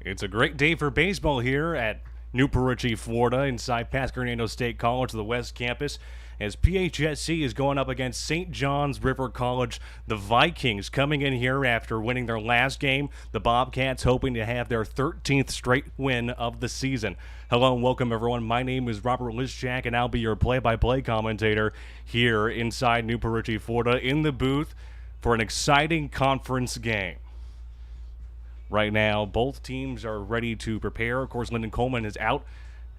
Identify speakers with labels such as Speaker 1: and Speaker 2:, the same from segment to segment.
Speaker 1: It's a great day for baseball here at Newport Richey, Florida, inside Pasco-Hernando State College, the West Campus, as PHSC is going up against St. John's River College. The Vikings coming in here after winning their last game. The Bobcats hoping to have their 13th straight win of the season. Hello and welcome, everyone. My name is Robert Lischak, and I'll be your play-by-play commentator here inside Newport Richey, Florida, in the booth for an exciting conference game. Right now, both teams are ready to prepare. Of course, Lyndon Coleman is out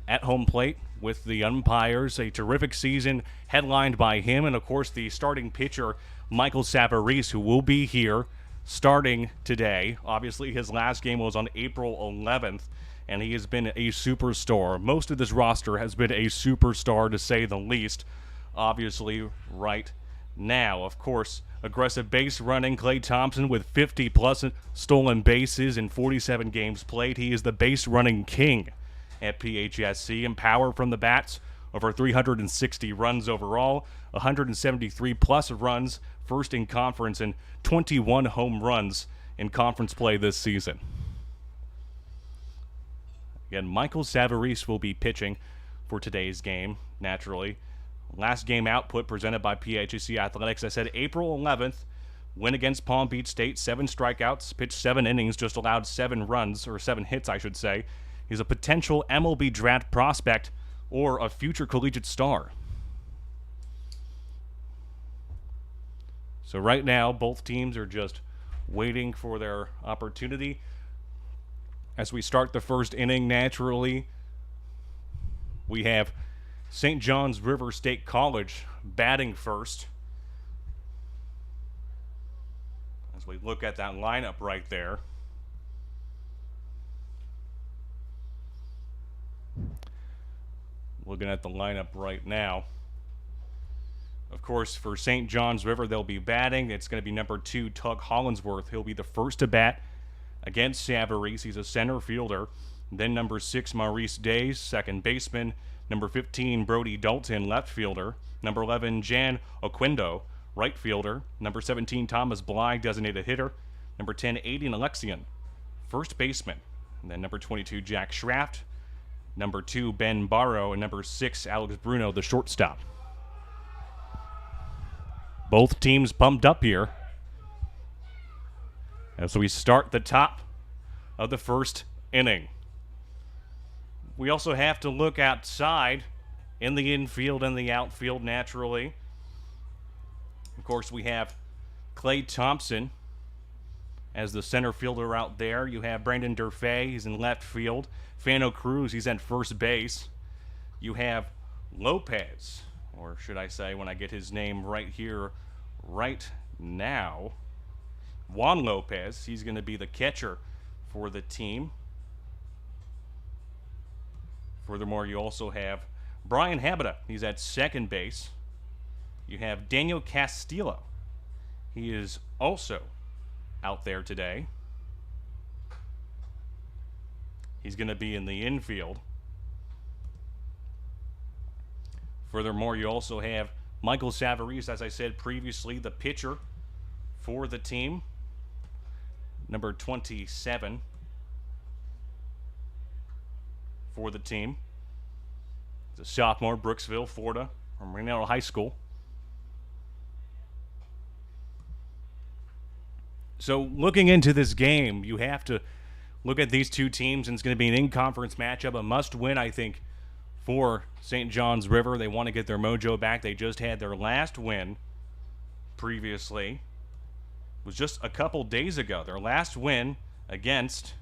Speaker 1: at home plate with the umpires. A terrific season headlined by him. And, of course, the starting pitcher, Michael Savarese, who will be here starting today. Obviously, his last game was on April 11th, and he has been a superstar. Most of this roster has been a superstar, to say the least, obviously, right now. Of course, aggressive base running, Klay Thompson with 50-plus stolen bases in 47 games played. He is the base running king at PHSC. And power from the bats, over 360 runs overall, 173-plus runs, first in conference, and 21 home runs in conference play this season. Again, Michael Savarese will be pitching for today's game, naturally. Last game output presented by PHSC Athletics. I said April 11th, win against Palm Beach State, 7 strikeouts, pitched 7 innings, just allowed 7 runs, or 7 hits, I should say. He's a potential MLB draft prospect or a future collegiate star. So right now, both teams are just waiting for their opportunity. As we start the first inning, naturally, we have St. John's River State College batting first. As we look at that lineup right there. Looking at the lineup right now. Of course, for St. John's River, they'll be batting. It's going to be number 2, Tug Hollinsworth. He'll be the first to bat against Savarese. He's a center fielder. Then number 6, Maurice Days, second baseman. Number 15, Brody Dalton, left fielder. Number 11, Jan Oquendo, right fielder. Number 17, Thomas Bly, designated hitter. Number 10, Aiden Alexian, first baseman. And then number 22, Jack Schraft. Number 2, Ben Barrow. And number 6, Alex Bruno, the shortstop. Both teams pumped up here as we start the top of the first inning. We also have to look outside in the infield and the outfield, naturally. Of course, we have Klay Thompson as the center fielder out there. You have Brandon Durfee, he's in left field. Fano Cruz, he's at first base. You have Lopez, or should I say, when I get his name right here, right now, Juan Lopez, he's going to be the catcher for the team. Furthermore, you also have Brian Habita. He's at second base. You have Daniel Castillo. He is also out there today. He's going to be in the infield. Furthermore, you also have Michael Savarese, as I said previously, the pitcher for the team. Number 27. For the team. He's a sophomore, Brooksville, Florida, from Reno High School. So looking into this game, you have to look at these two teams, and it's going to be an in-conference matchup, a must-win, I think, for St. John's River. They want to get their mojo back. They just had their last win previously. It was just a couple days ago. Their last win against...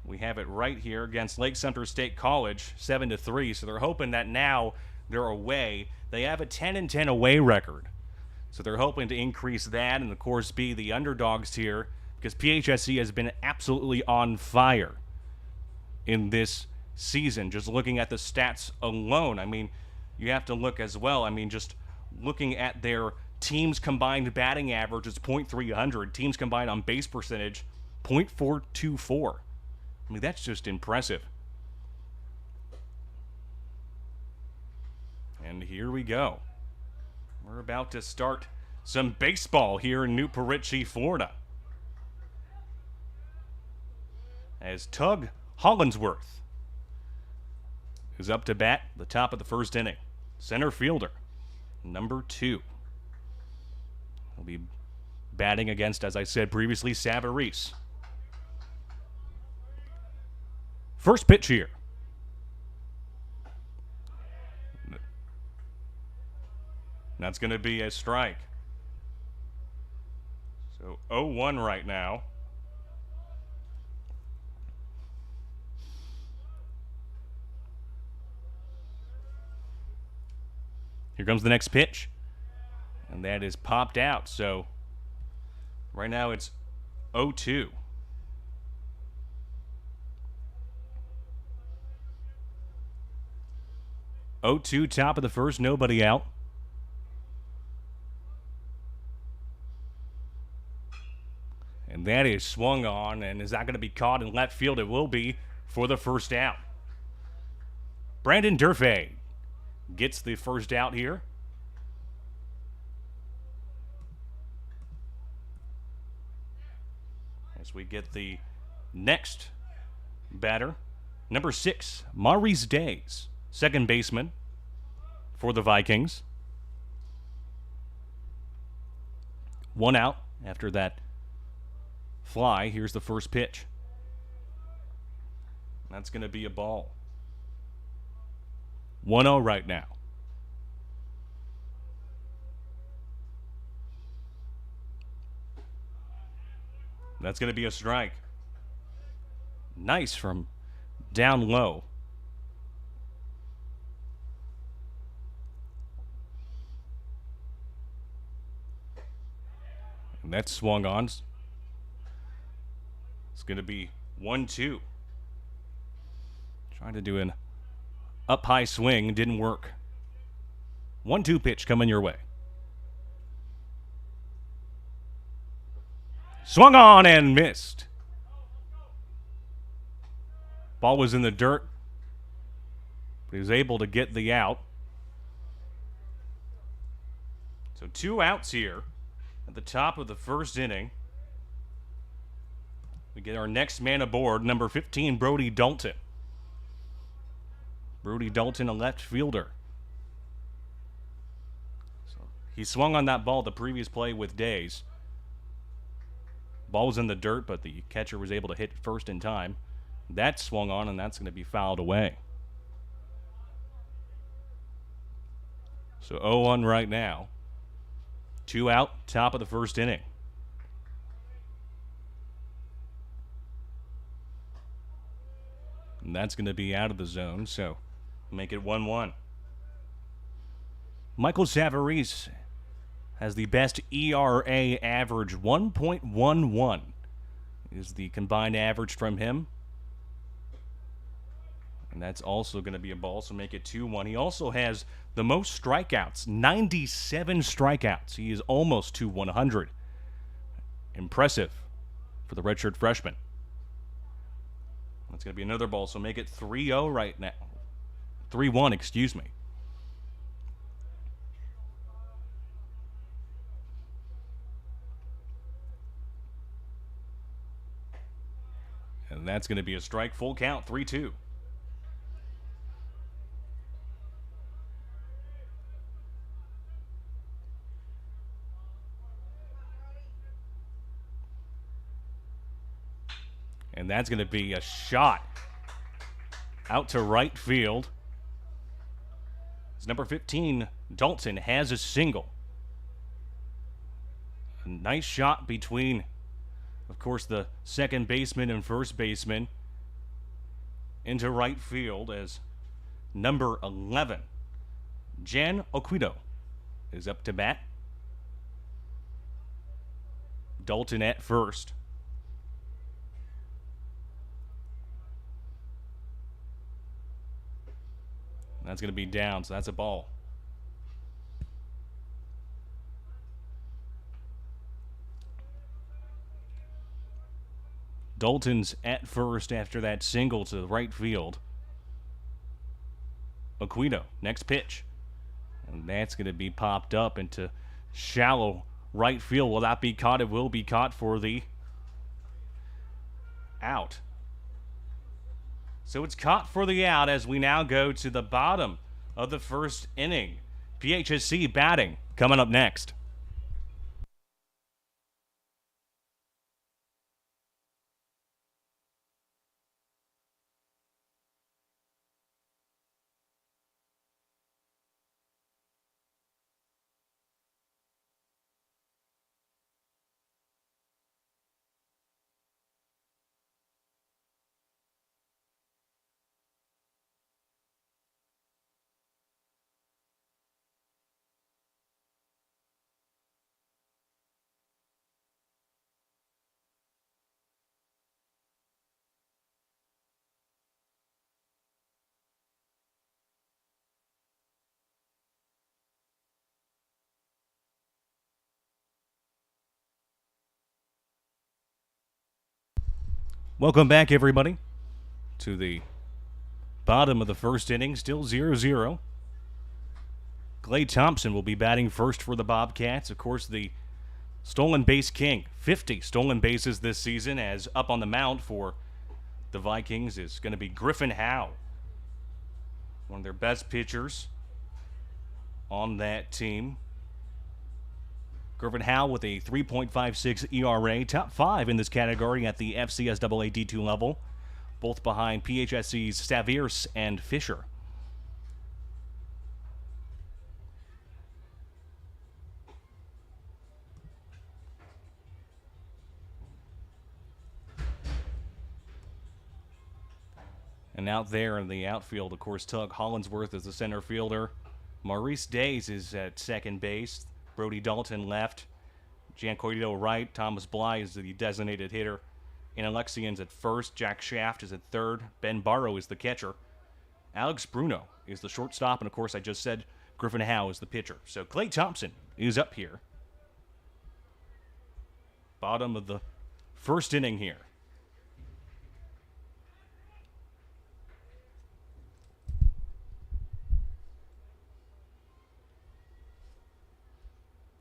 Speaker 1: We have it right here against Lake Sumter State College, 7-3. So they're hoping that now they're away. They have a 10-10 away record. So they're hoping to increase that and, of course, be the underdogs here because PHSC has been absolutely on fire in this season. Just looking at the stats alone, I mean, you have to look as well. I mean, just looking at their teams combined batting average is .300. Teams combined on base percentage, .424. I mean, that's just impressive. And here we go. We're about to start some baseball here in Newport Richey, Florida. as Tug Hollingsworth is up to bat the top of the first inning. Center fielder, number 2. He'll be batting against, as I said previously, Savarese. First pitch here. That's going to be a strike. So 0-1 right now. Here comes the next pitch. And that is popped out. So right now it's 0-2. Top of the first, nobody out. And that is swung on, and is that going to be caught in left field? It will be for the first out. Brandon Durfee gets the first out here. As we get the next batter, number 6, Maurice Days, second baseman for the Vikings. 1 out after that fly. Here's the first pitch. That's going to be a ball. 1-0 right now. That's going to be a strike. Nice from down low. And that's swung on. It's going to be 1-2. Trying to do an up high swing, didn't work. 1-2 pitch coming your way. Swung on and missed. Ball was in the dirt, but he was able to get the out. So 2 outs here at the top of the first inning. We get our next man aboard, number 15, Brody Dalton. Brody Dalton, a left fielder. So he swung on that ball the previous play with Days. Ball was in the dirt, but the catcher was able to hit first in time. That swung on, and that's going to be fouled away. So 0-1 right now. 2 out, top of the first inning. And that's going to be out of the zone, so make it 1-1. Michael Savarese has the best ERA average. 1.11 is the combined average from him. And that's also going to be a ball, so make it 2-1. He also has the most strikeouts, 97 strikeouts. He is almost to 100. Impressive for the redshirt freshman. That's going to be another ball, so make it 3-0 right now. 3-1, excuse me. And that's going to be a strike, full count, 3-2. And that's going to be a shot out to right field. As number 15, Dalton, has a single. A nice shot between, of course, the second baseman and first baseman into right field as number 11, Jan Oquido, is up to bat. Dalton at first. That's going to be down, so that's a ball. Dalton's at first after that single to the right field. Aquino, next pitch. And that's going to be popped up into shallow right field. Will that be caught? It will be caught for the out. So it's caught for the out as we now go to the bottom of the first inning. PHSC batting coming up next. Welcome back, everybody, to the bottom of the first inning. Still 0-0. Clay Thompson will be batting first for the Bobcats. Of course, the stolen base king. 50 stolen bases this season, as up on the mound for the Vikings is going to be Griffin Howe, one of their best pitchers on that team. Griffin Howe with a 3.56 ERA, top 5 in this category at the FCSAA D2 level, both behind PHSC's Savirs and Fisher. And out there in the outfield, of course, Tug Hollinsworth is the center fielder. Maurice Days is at second base. Brody Dalton left. Jan Cordido right. Thomas Bly is the designated hitter. And Alexians at first. Jack Shaft is at third. Ben Barrow is the catcher. Alex Bruno is the shortstop. And, of course, I just said Griffin Howe is the pitcher. So Clay Thompson is up here. Bottom of the first inning here.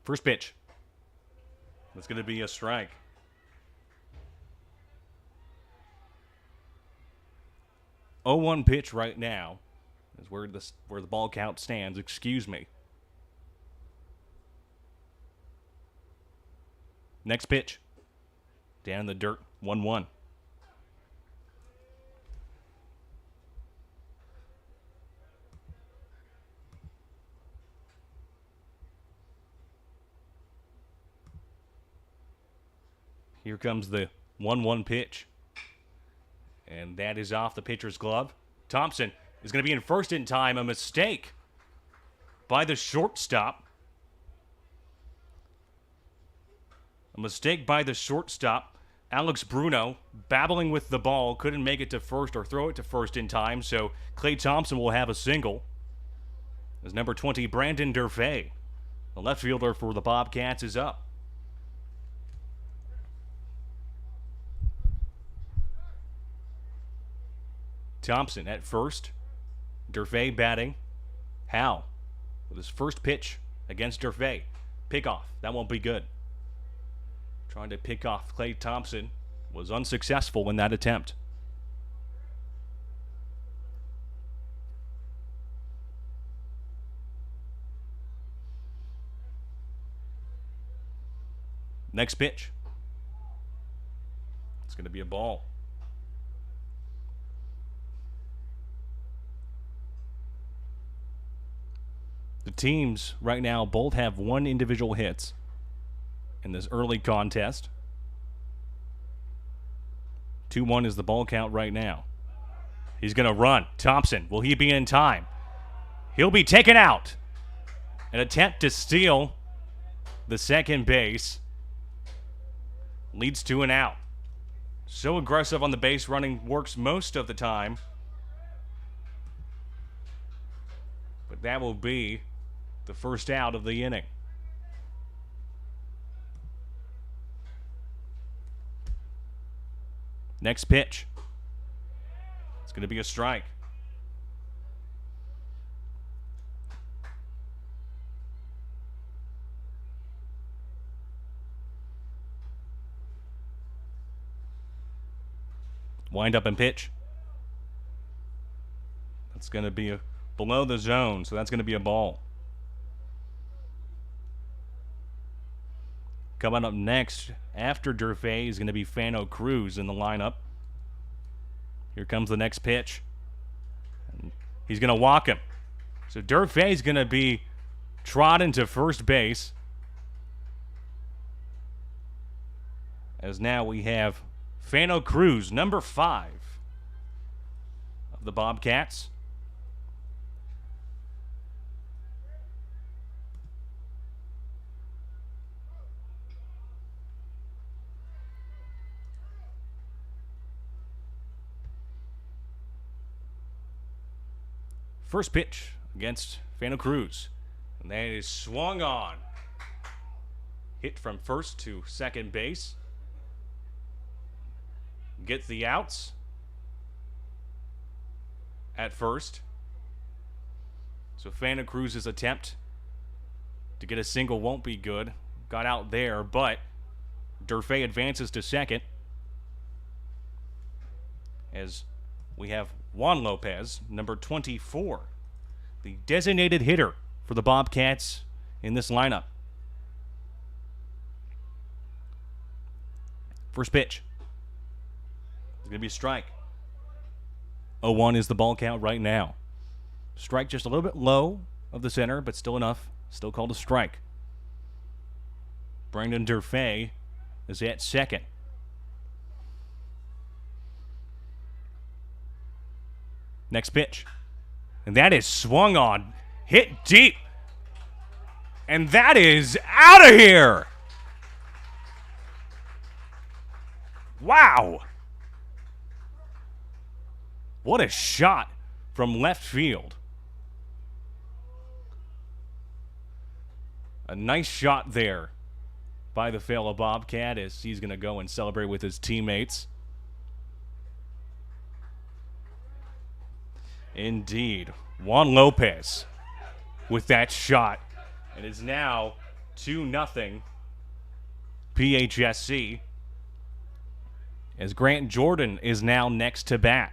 Speaker 1: First pitch. That's going to be a strike. 0-1 pitch right now is where the ball count stands. Excuse me. Next pitch. Down in the dirt. 1-1. Here comes the 1-1 pitch. And that is off the pitcher's glove. Thompson is going to be in first in time. A mistake by the shortstop. A mistake by the shortstop. Alex Bruno battling with the ball. Couldn't make it to first or throw it to first in time. So Clay Thompson will have a single. As number 20, Brandon Durfee, the left fielder for the Bobcats, is up. Thompson at first. Durfee batting. Howe with his first pitch against Durfee. Pickoff. That won't be good. Trying to pick off Clay Thompson was unsuccessful in that attempt. Next pitch. It's going to be a ball. The teams right now both have one individual hits in this early contest. 2-1 is the ball count right now. He's going to run. Thompson, will he be in time? He'll be taken out. An attempt to steal the second base leads to an out. So aggressive on the base running, works most of the time. But that will be the first out of the inning. Next pitch. It's going to be a strike. Wind up and pitch. It's going to be below the zone, so that's going to be a ball. Coming up next, after Durfee, is going to be Fano Cruz in the lineup. Here comes the next pitch. He's going to walk him. So Durfee is going to be trotting to first base. As now we have Fano Cruz, number 5 of the Bobcats. First pitch against Fano Cruz. And that is swung on. Hit from first to second base. Gets the outs at first. So Fano Cruz's attempt to get a single won't be good. Got out there, but Durfee advances to second. As we have Juan Lopez, number 24, the designated hitter for the Bobcats in this lineup. First pitch. It's going to be a strike. 0-1 is the ball count right now. Strike just a little bit low of the center, but still enough. Still called a strike. Brandon Durfee is at second. Next pitch. And that is swung on. Hit deep. And that is out of here. Wow. What a shot from left field. A nice shot there by the fellow Bobcat as he's going to go and celebrate with his teammates. Indeed. Juan Lopez with that shot. It is now 2-0 PHSC as Grant Jordan is now next to bat.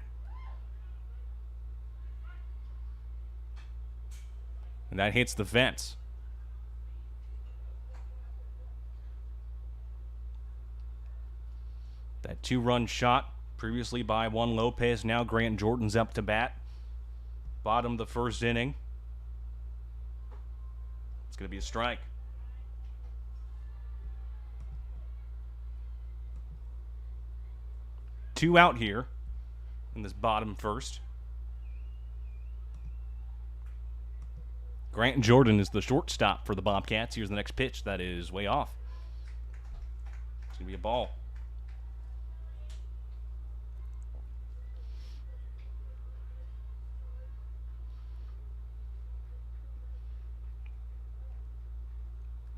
Speaker 1: And that hits the fence. That 2-run shot previously by Juan Lopez. Now Grant Jordan's up to bat. Bottom of the first inning. It's going to be a strike. Two out here in this bottom first. Grant Jordan is the shortstop for the Bobcats. Here's the next pitch. That is way off. It's going to be a ball.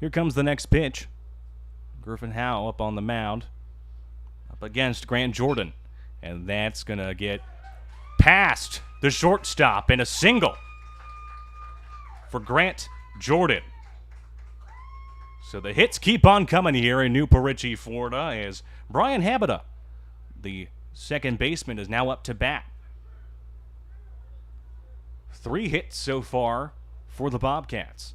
Speaker 1: Here comes the next pitch. Griffin Howe up on the mound. Up against Grant Jordan. And that's going to get past the shortstop in a single for Grant Jordan. So the hits keep on coming here in New Perici, Florida, as Brian Habita, the second baseman, is now up to bat. 3 hits so far for the Bobcats.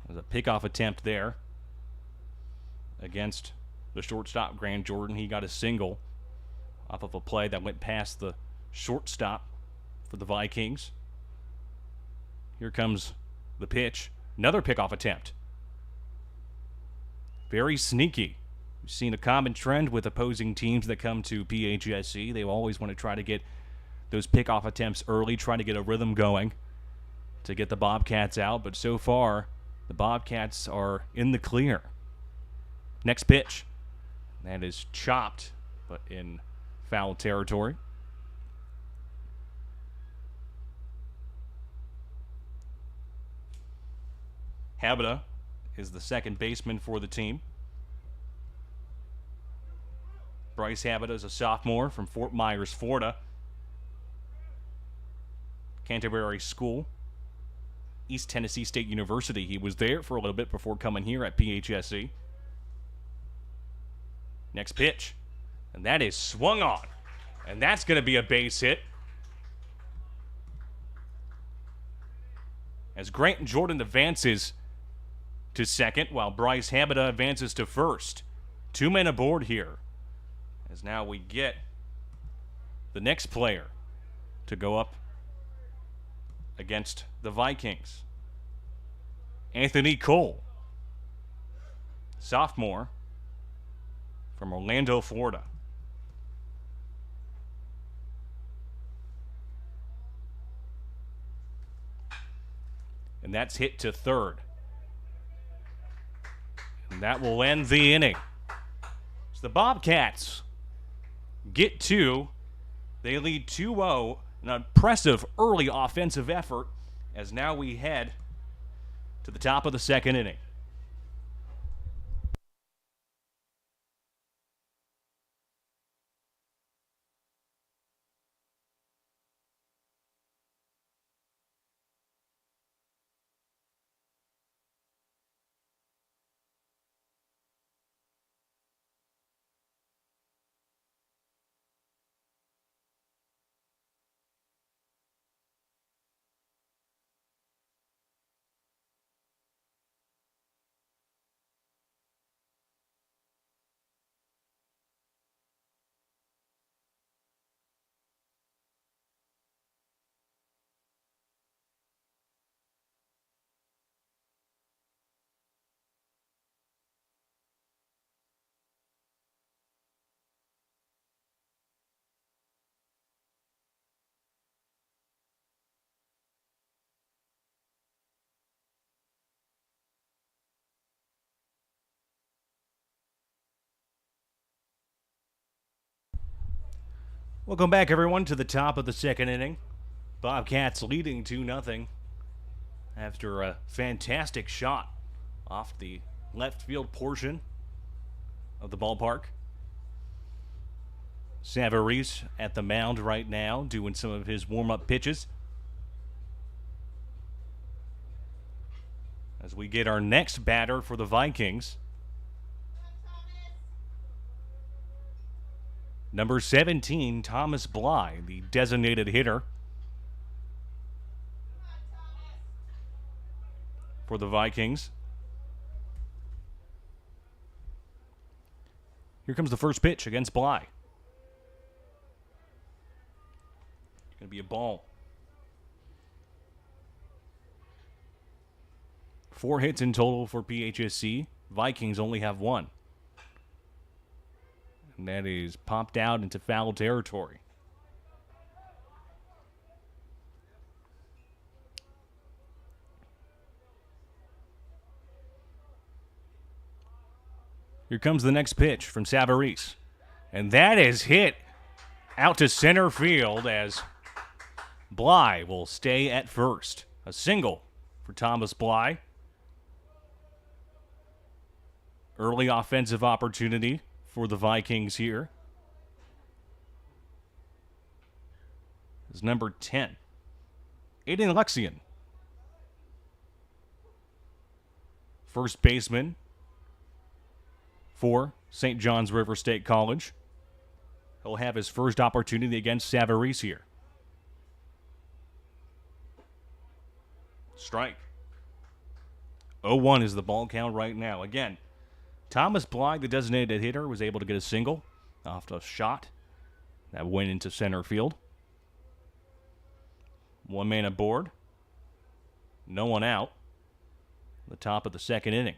Speaker 1: There's a pickoff attempt there against the shortstop, Grant Jordan. He got a single off of a play that went past the shortstop for the Vikings. Here comes the pitch. Another pickoff attempt. Very sneaky. We've seen a common trend with opposing teams that come to PHSC. They always want to try to get those pickoff attempts early, try to get a rhythm going to get the Bobcats out. But so far, the Bobcats are in the clear. Next pitch. That is chopped, but in foul territory. Habita is the second baseman for the team. Bryce Habita is a sophomore from Fort Myers, Florida. Canterbury School, East Tennessee State University. He was there for a little bit before coming here at PHSC. Next pitch, and that is swung on, and that's going to be a base hit. As Grant Jordan advances to second, while Bryce Habita advances to first. 2 men aboard here, as now we get the next player to go up against the Vikings. Anthony Cole, sophomore from Orlando, Florida. And that's hit to third. And that will end the inning. So the Bobcats get two. They lead 2-0. An impressive early offensive effort as now we head to the top of the second inning. Welcome back, everyone, to the top of the second inning. Bobcats leading 2-0 after a fantastic shot off the left field portion of the ballpark. Savarese at the mound right now doing some of his warm-up pitches. As we get our next batter for the Vikings. Number 17, Thomas Bly, the designated hitter for the Vikings. Here comes the first pitch against Bly. It's going to be a ball. 4 hits in total for PHSC. Vikings only have 1. And that is popped out into foul territory. Here comes the next pitch from Savarese. And that is hit out to center field as Bly will stay at first. A single for Thomas Bly. Early offensive opportunity for the Vikings here is number 10, Aiden Lexian. First baseman for St. John's River State College. He'll have his first opportunity against Savarese here. Strike. 0-1 is the ball count right now. Again, Thomas Bly, the designated hitter, was able to get a single off a shot that went into center field. 1 man aboard. No one out. The top of the second inning.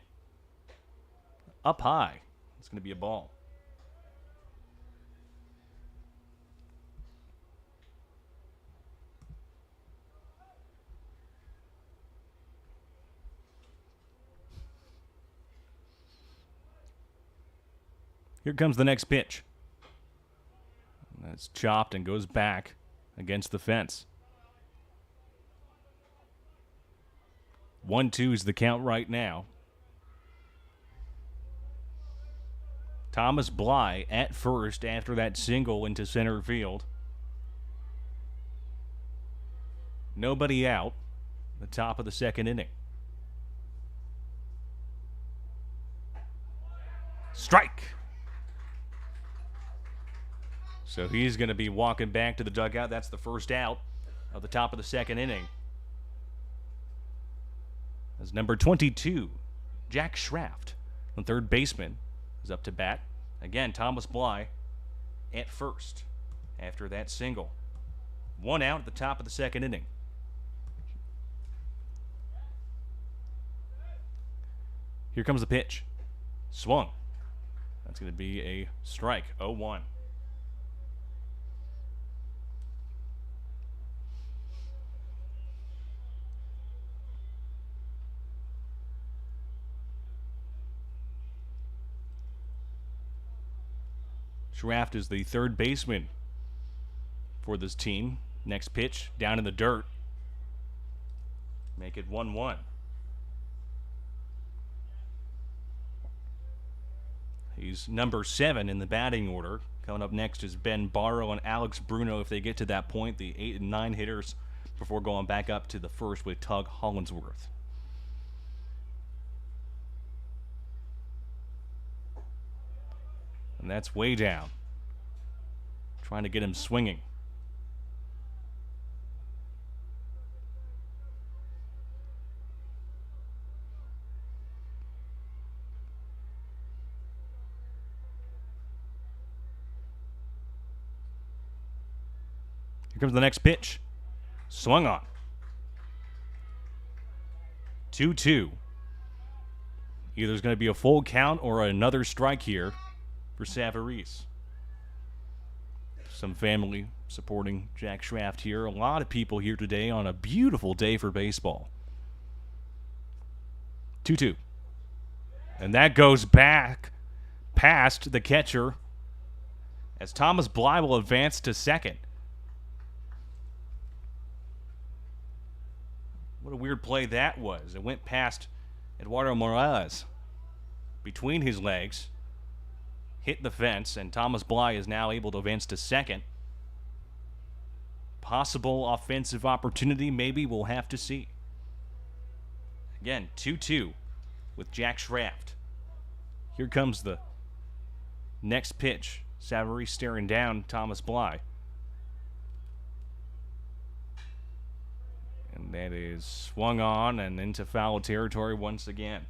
Speaker 1: Up high. It's going to be a ball. Here comes the next pitch. That's chopped and goes back against the fence. 1-2 is the count right now. Thomas Bly at first after that single into center field. Nobody out. The top of the second inning. Strike. So he's going to be walking back to the dugout. That's the first out of the top of the second inning. As number 22, Jack Schraft, the third baseman, is up to bat. Again, Thomas Bly at first after that single. One out at the top of the second inning. Here comes the pitch. Swung. That's going to be a strike. 0-1. Schraft is the third baseman for this team. Next pitch, down in the dirt. Make it 1-1. He's number 7 in the batting order. Coming up next is Ben Barrow and Alex Bruno if they get to that point, the 8 and 9 hitters, before going back up to the first with Tug Hollinsworth. And that's way down. Trying to get him swinging. Here comes the next pitch. Swung on. 2-2. Either there's going to be a full count or another strike here for Savarese. Some family supporting Jack Schraft here. A lot of people here today on a beautiful day for baseball. 2-2. And that goes back past the catcher as Thomas Bly will advance to second. What a weird play that was. It went past Eduardo Morales between his legs, hit the fence, and Thomas Bly is now able to advance to second. Possible offensive opportunity, maybe, we'll have to see. Again, 2-2 with Jack Schraft. Here comes the next pitch. Savarese staring down Thomas Bly. And that is swung on and into foul territory once again.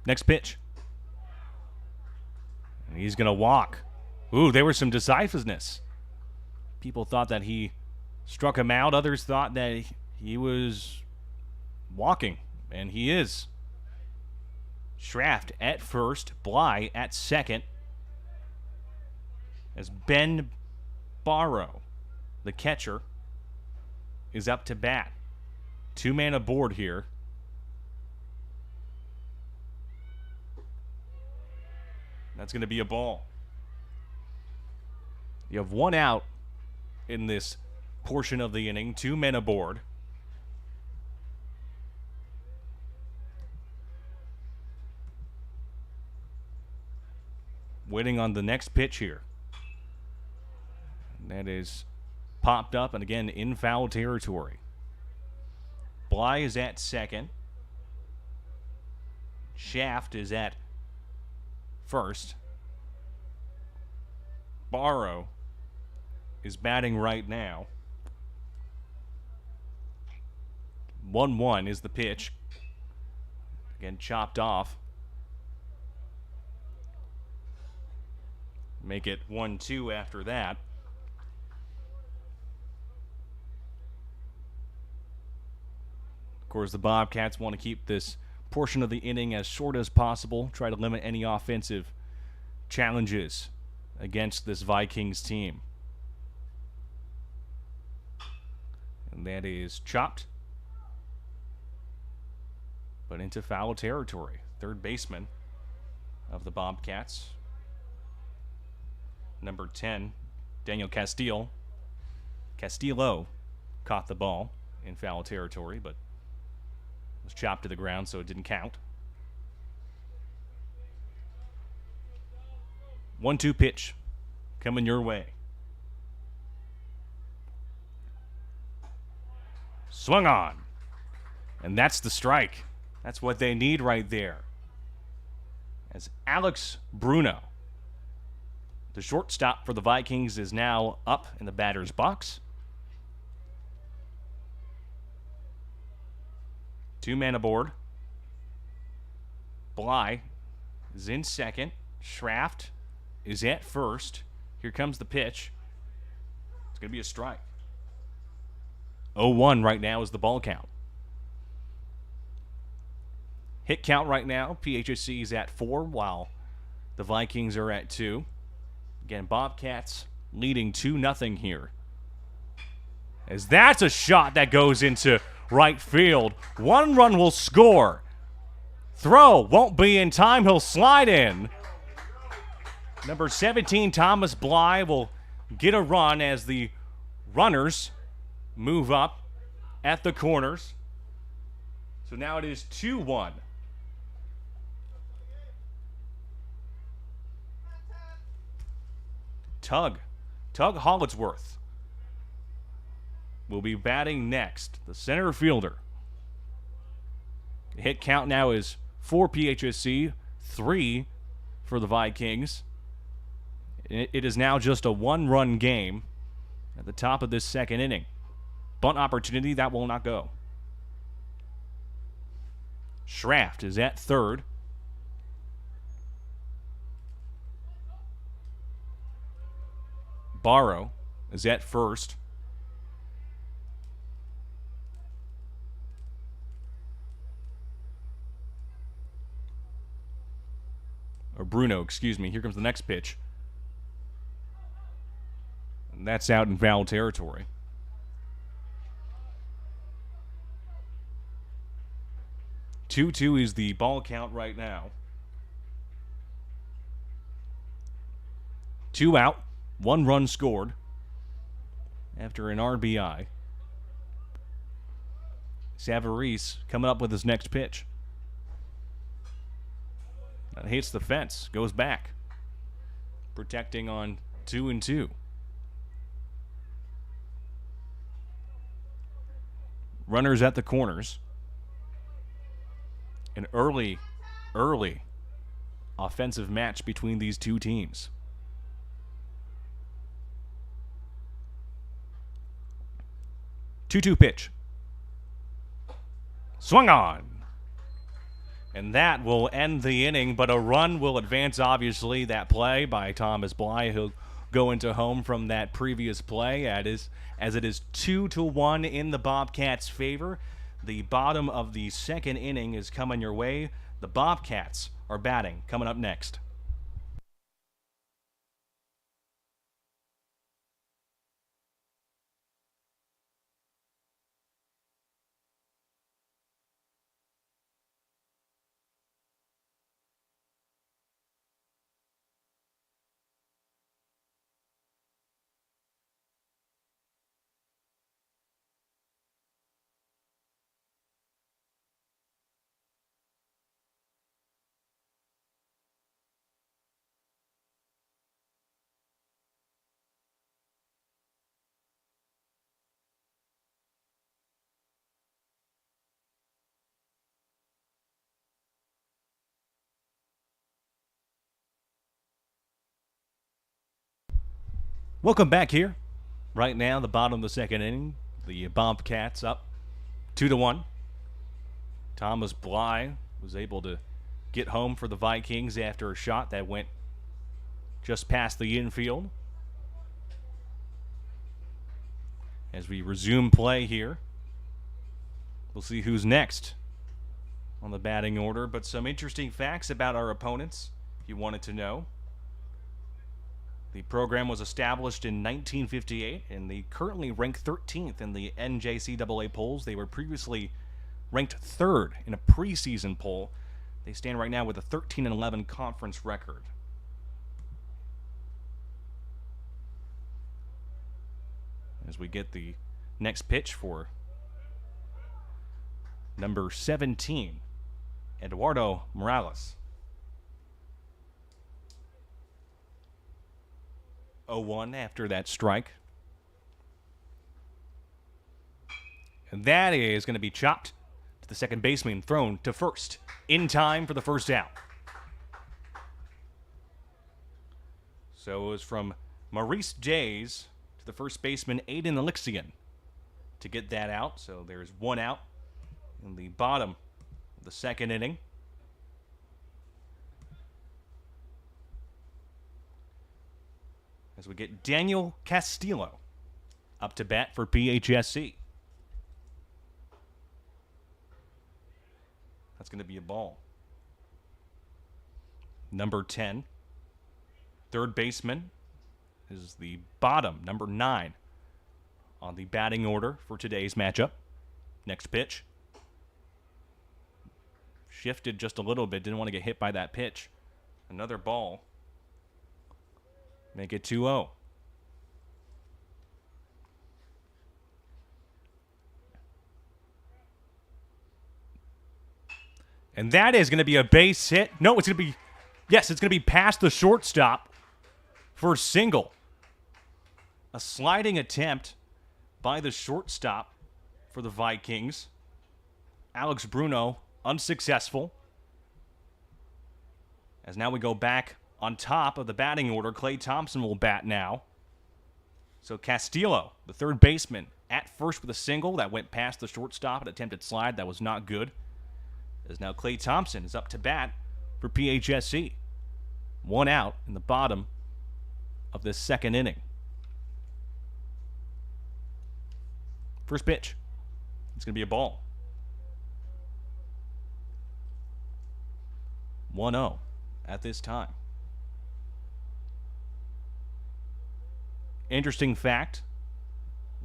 Speaker 1: Next pitch. And he's going to walk. Ooh, there was some decisiveness. People thought that he struck him out. Others thought that he was walking, and he is. Schraft at first, Bly at second. As Ben Barrow, the catcher, is up to bat. 2-man aboard here. That's going to be a ball. You have one out in this portion of the inning. 2 men aboard. Waiting on the next pitch here. And that is popped up and again in foul territory. Bly is at second. Schraft is at first. Barrow is batting right now. 1-1 is the pitch. Again, chopped off. Make it 1-2 after that. Of course, the Bobcats want to keep this portion of the inning as short as possible. Try to limit any offensive challenges against this Vikings team. And that is chopped, but into foul territory. Third baseman of the Bobcats Number 10, Daniel Castillo caught the ball in foul territory, but was chopped to the ground, so it didn't count. 1-2 pitch coming your way. Swung on. And that's the strike. That's what they need right there. As Alex Bruno, the shortstop for the Vikings, is now up in the batter's box. 2 men aboard. Bly is in second. Schraft is at first. Here comes the pitch. It's going to be a strike. 0-1 right now is the ball count. Hit count right now, PHSC is at 4, while the Vikings are at 2. Again, Bobcats leading 2-0 here. As that's a shot that goes into right field. 1 run will score. Throw won't be in time. He'll slide in. Number 17, Thomas Bly, will get a run as the runners move up at the corners. So now it is 2-1. Tug Hollingsworth will be batting next, the center fielder. The hit count now is 4 PHSC, 3 for the Vikings. It is now just a 1-run game at the top of this second inning. Bunt opportunity, that will not go. Schraft is at third. Barrow is at first. Or Bruno, excuse me. Here comes the next pitch. And that's out in foul territory. Two is the ball count right now. 2 out, 1 run scored after an RBI. Savarese coming up with his next pitch. That hits the fence, goes back. Protecting on 2-2. Runners at the corners. An early offensive match between these two teams. Two-two pitch. Swung on. And that will end the inning, but a run will advance, obviously. That play by Thomas Bly, who'll go into home from that previous play, as it is 2-1 in the Bobcats' favor. The bottom of the second inning is coming your way. The Bobcats are batting. Coming up next. Welcome back here. Right now, the bottom of the second inning, the Bobcats up 2-1. Thomas Bly was able to get home for the Vikings after a shot that went just past the infield. As we resume play here, we'll see who's next on the batting order, but some interesting facts about our opponents if you wanted to know. The program was established in 1958, and they currently rank 13th in the NJCAA polls. They were previously ranked 3rd in a preseason poll. They stand right now with a 13-11 conference record. as we get the next pitch for number 17, Eduardo Morales. 0-1 after that strike. And that is going to be chopped to the second baseman, thrown to first in time for the first out. So it was from Maurice Jays to the first baseman, Aiden Elixion, to get that out. So there's one out in the bottom of the second inning. As we get Daniel Castillo up to bat for PHSC. That's going to be a ball. Number 10, third baseman, is the bottom, number 9, on the batting order for today's matchup. Next pitch. Shifted just a little bit, didn't want to get hit by that pitch. Another ball. Make it 2-0. And that is going to be a base hit. No, it's going to be, yes, it's going to be past the shortstop for a single. A sliding attempt by the shortstop for the Vikings. Alex Bruno, unsuccessful. As now we go back on top of the batting order. Clay Thompson will bat now. So Castillo, the third baseman, at first with a single that went past the shortstop, an attempted slide that was not good. As now Clay Thompson is up to bat for PHSC. One out in the bottom of this second inning. First pitch. It's going to be a ball. 1-0 at this time. Interesting fact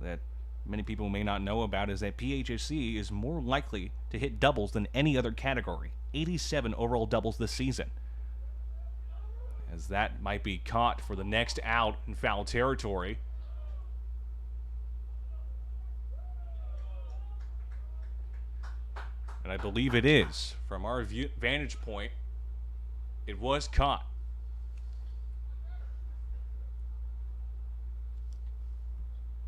Speaker 1: that many people may not know about is that PHSC is more likely to hit doubles than any other category. 87 overall doubles this season. As that might be caught for the next out in foul territory. And I believe it is. From our vantage point, it was caught.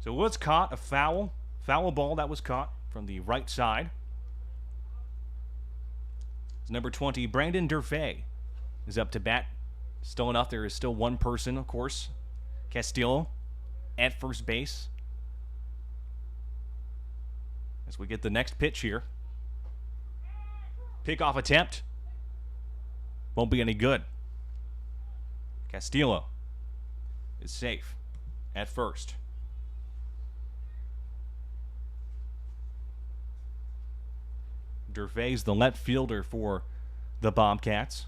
Speaker 1: So it was caught, a foul ball that was caught from the right side. Number 20, Brandon Durfee, is up to bat. Still enough, there is still one person, of course. Castillo at first base. As we get the next pitch here. Pickoff attempt. Won't be any good. Castillo is safe at first. Durfee's the left fielder for the Bobcats.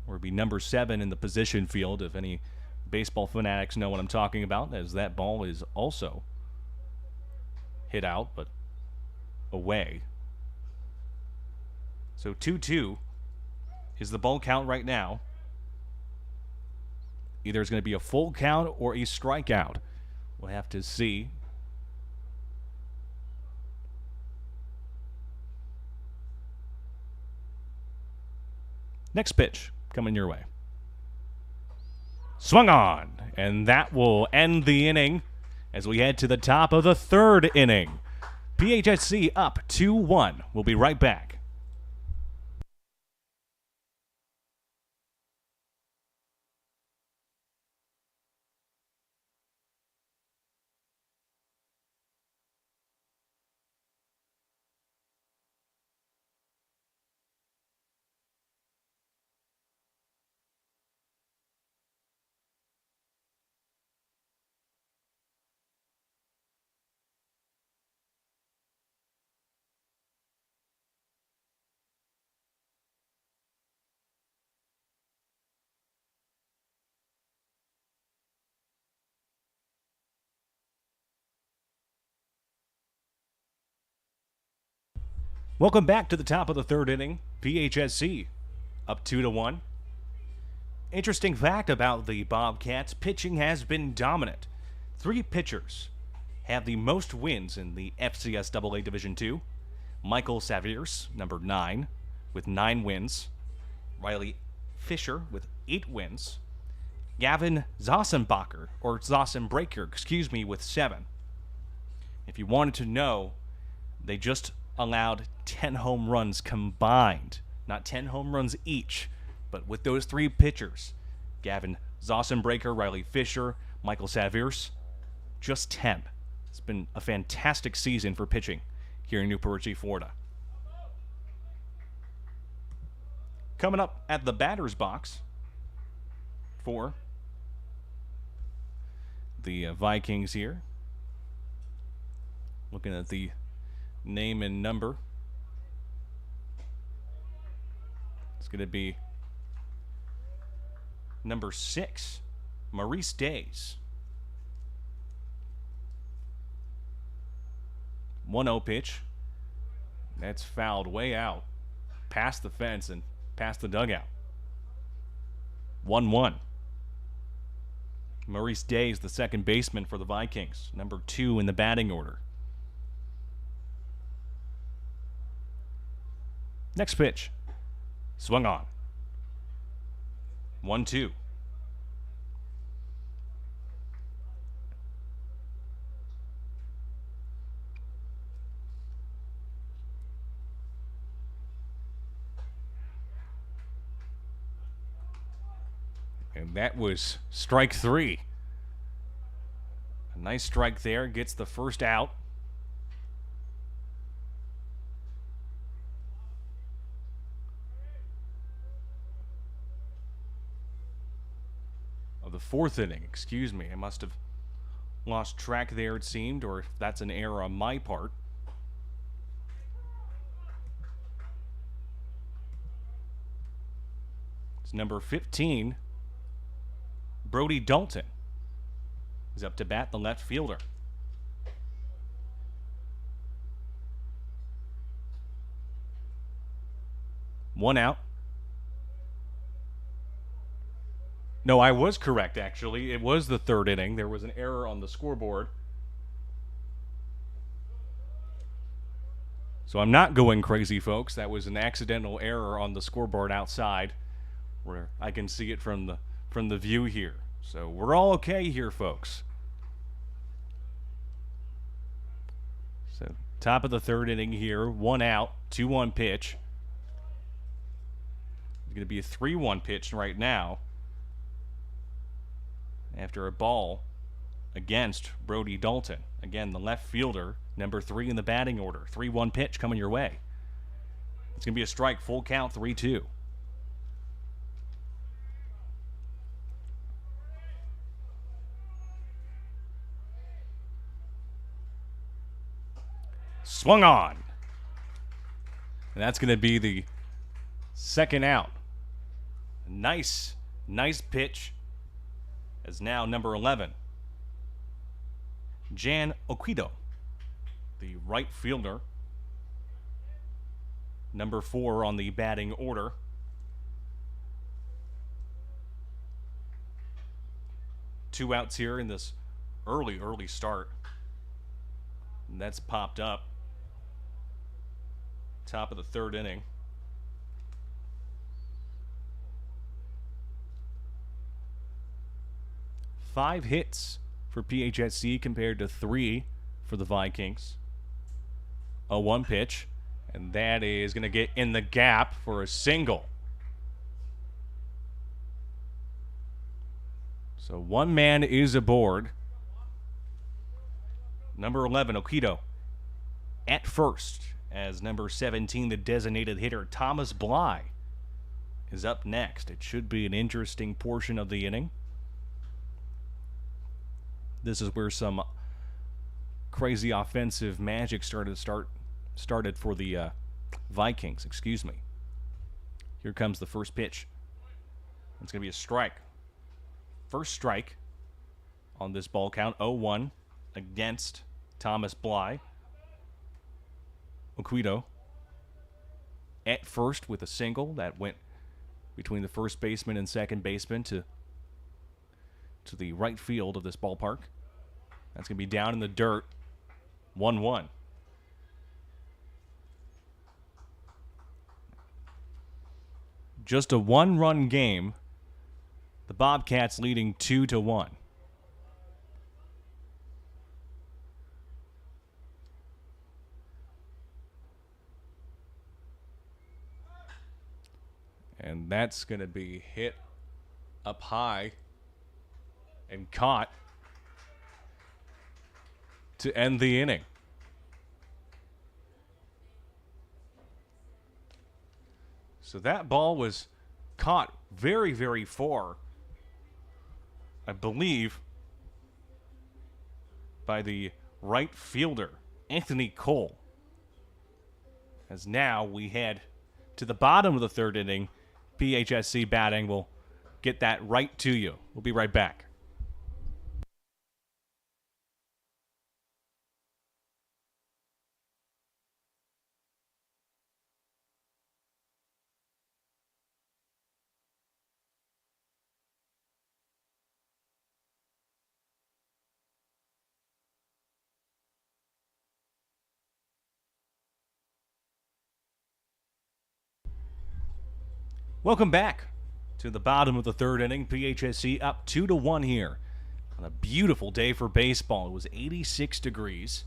Speaker 1: Or be number 7 in the position field, if any baseball fanatics know what I'm talking about, as that ball is also hit out, but away. So 2-2 is the ball count right now. Either it's going to be a full count or a strikeout. We'll have to see. Next pitch coming your way. Swung on, and that will end the inning as we head to the top of the third inning. PHSC up 2-1. We'll be right back. Welcome back to the top of the third inning. PHSC up 2-1. Interesting fact about the Bobcats, pitching has been dominant. 3 pitchers have the most wins in the FCS Division II. Michael Saviers, number 9, with 9 wins. Riley Fisher with 8 wins. Gavin Zossenbacher, or Zossenbreaker, with 7. If you wanted to know, they just allowed 10 home runs combined. Not 10 home runs each, but with those 3 pitchers, Gavin Zossenbreaker, Riley Fisher, Michael Saviers, just 10. It's been a fantastic season for pitching here in Newport Richey, Florida. Coming up at the batter's box for the Vikings here. Looking at the name and number. It's going to be number 6, Maurice Days. 1-0 pitch. That's fouled way out, past the fence and past the dugout. 1-1. Maurice Days, the second baseman for the Vikings, number 2 in the batting order. Next pitch. Swung on. 1-2. And that was strike 3. A nice strike there. Gets the first out. Of the 4th inning, I must have lost track there, it seemed, or if that's an error on my part. It's number 15, Brody Dalton. He's up to bat, the left fielder. One out. No, I was correct, actually. It was the 3rd inning. There was an error on the scoreboard. So I'm not going crazy, folks. That was an accidental error on the scoreboard outside, where I can see it from the view here. So we're all okay here, folks. So top of the 3rd inning here. 1 out, 2-1 pitch. It's going to be a 3-1 pitch right now, after a ball against Brody Dalton. Again, the left fielder, number 3 in the batting order. 3-1 pitch coming your way. It's going to be a strike, full count, 3-2. Swung on. And that's going to be the 2nd out. Nice pitch. As now number 11, Jan Oquido, the right fielder, number 4 on the batting order. Two outs here in this early start. And that's popped up. Top of the 3rd inning. Five hits for PHSC compared to 3 for the Vikings. A 1 pitch, and that is going to get in the gap for a single. So 1 man is aboard. Number 11, Oquido, at first, as number 17, the designated hitter, Thomas Bly, is up next. It should be an interesting portion of the inning. This is where some crazy offensive magic started for the Vikings. Here comes the first pitch. It's going to be a strike. First strike on this ball count, 0-1 against Thomas Bly. Oquido at first with a single that went between the first baseman and second baseman to the right field of this ballpark. That's going to be down in the dirt. 1-1. Just a one-run game. The Bobcats leading 2-1. And that's going to be hit up high and caught to end the inning. So that ball was caught very, very far, I believe, by the right fielder, Anthony Cole. As now we head to the bottom of the third inning. PHSC batting will get that right to you. We'll be right back. Welcome back to the bottom of the third inning. PHSC up 2-1 here on a beautiful day for baseball. It was 86 degrees.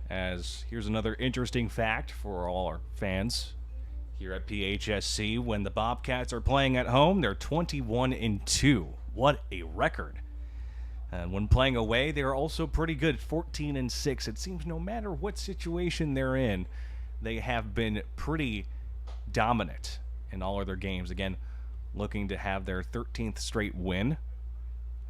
Speaker 1: As here's another interesting fact for all our fans here at PHSC. When the Bobcats are playing at home, they're 21-2. What a record. And when playing away, they're also pretty good, 14-6. It seems no matter what situation they're in, they have been pretty dominant in all of their games. Again, looking to have their 13th straight win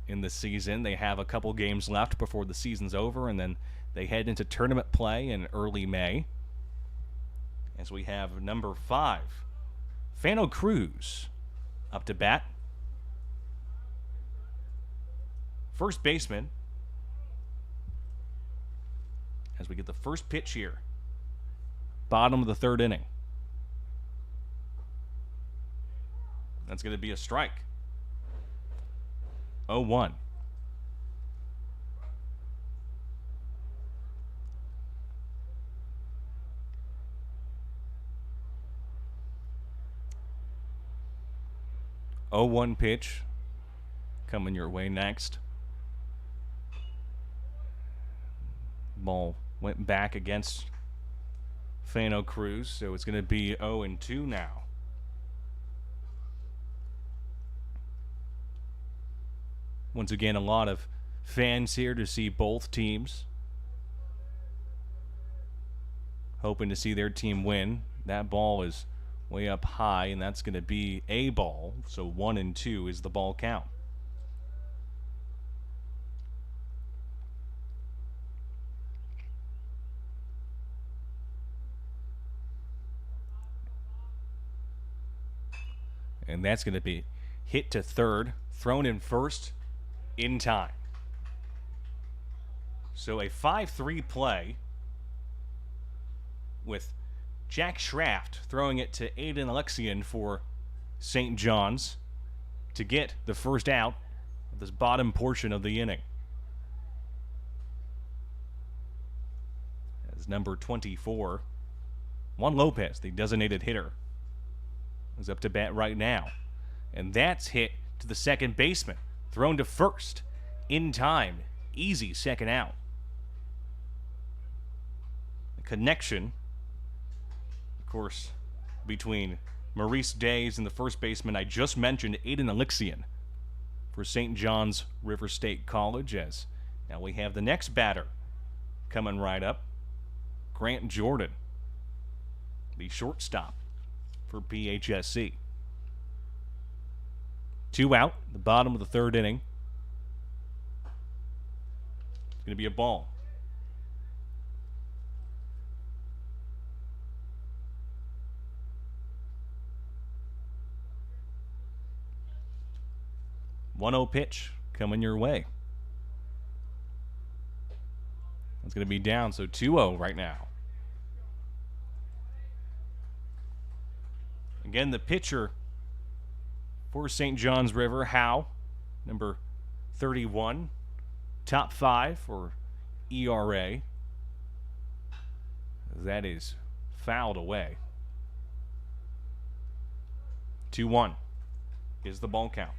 Speaker 1: in the season. They have a couple games left before the season's over, and then they head into tournament play in early May. As we have number 5, Fano Cruz, up to bat. First baseman. As we get the first pitch here. Bottom of the third inning. That's going to be a strike. 0-1. Oh, 1 pitch coming your way next. Ball went back against Fano Cruz, so it's going to be 0-2 now. Once again, a lot of fans here to see both teams. Hoping to see their team win. That ball is way up high, and that's going to be a ball. So 1-2 is the ball count. And that's going to be hit to third, thrown in first, in time. So a 5-3 play with Jack Schraft throwing it to Aiden Alexian for St. John's to get the first out of this bottom portion of the inning. As number 24, Juan Lopez, the designated hitter, is up to bat right now. And that's hit to the second baseman. Thrown to first. In time. Easy second out. The connection, of course, between Maurice Days and the first baseman I just mentioned, Aiden Alexian, for St. John's River State College. As now we have the next batter coming right up. Grant Jordan, the shortstop for PHSC. 2 out, the bottom of the third inning. It's going to be a ball. One-oh pitch coming your way. It's going to be down, so 2-0 right now. Again, the pitcher For St. John's River, Howe, number 31, top 5 for ERA. That is fouled away. 2-1 is the ball count.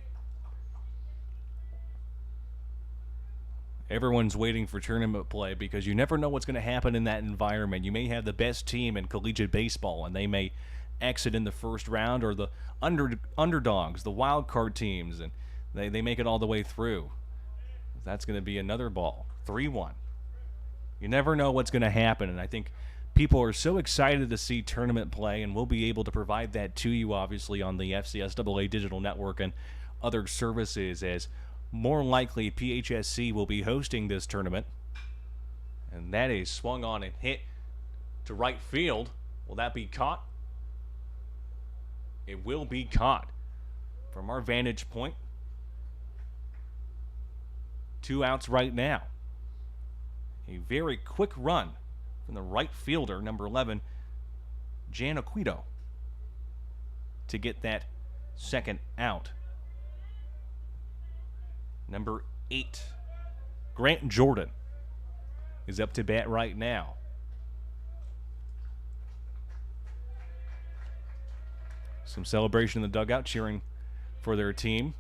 Speaker 1: Everyone's waiting for tournament play because you never know what's going to happen in that environment. You may have the best team in collegiate baseball, and they may exit in the first round, or the underdogs, the wild card teams, and they make it all the way through. That's going to be another ball. 3-1. You never know what's going to happen, and I think people are so excited to see tournament play, and we'll be able to provide that to you, obviously, on the FCSAA Digital Network and other services, as more likely PHSC will be hosting this tournament. And that is swung on and hit to right field. Will that be caught? It will be caught. From our vantage point, 2 outs right now. A very quick run from the right fielder, number 11, Janaquito, to get that second out. Number 8, Grant Jordan, is up to bat right now. Some celebration in the dugout, cheering for their team.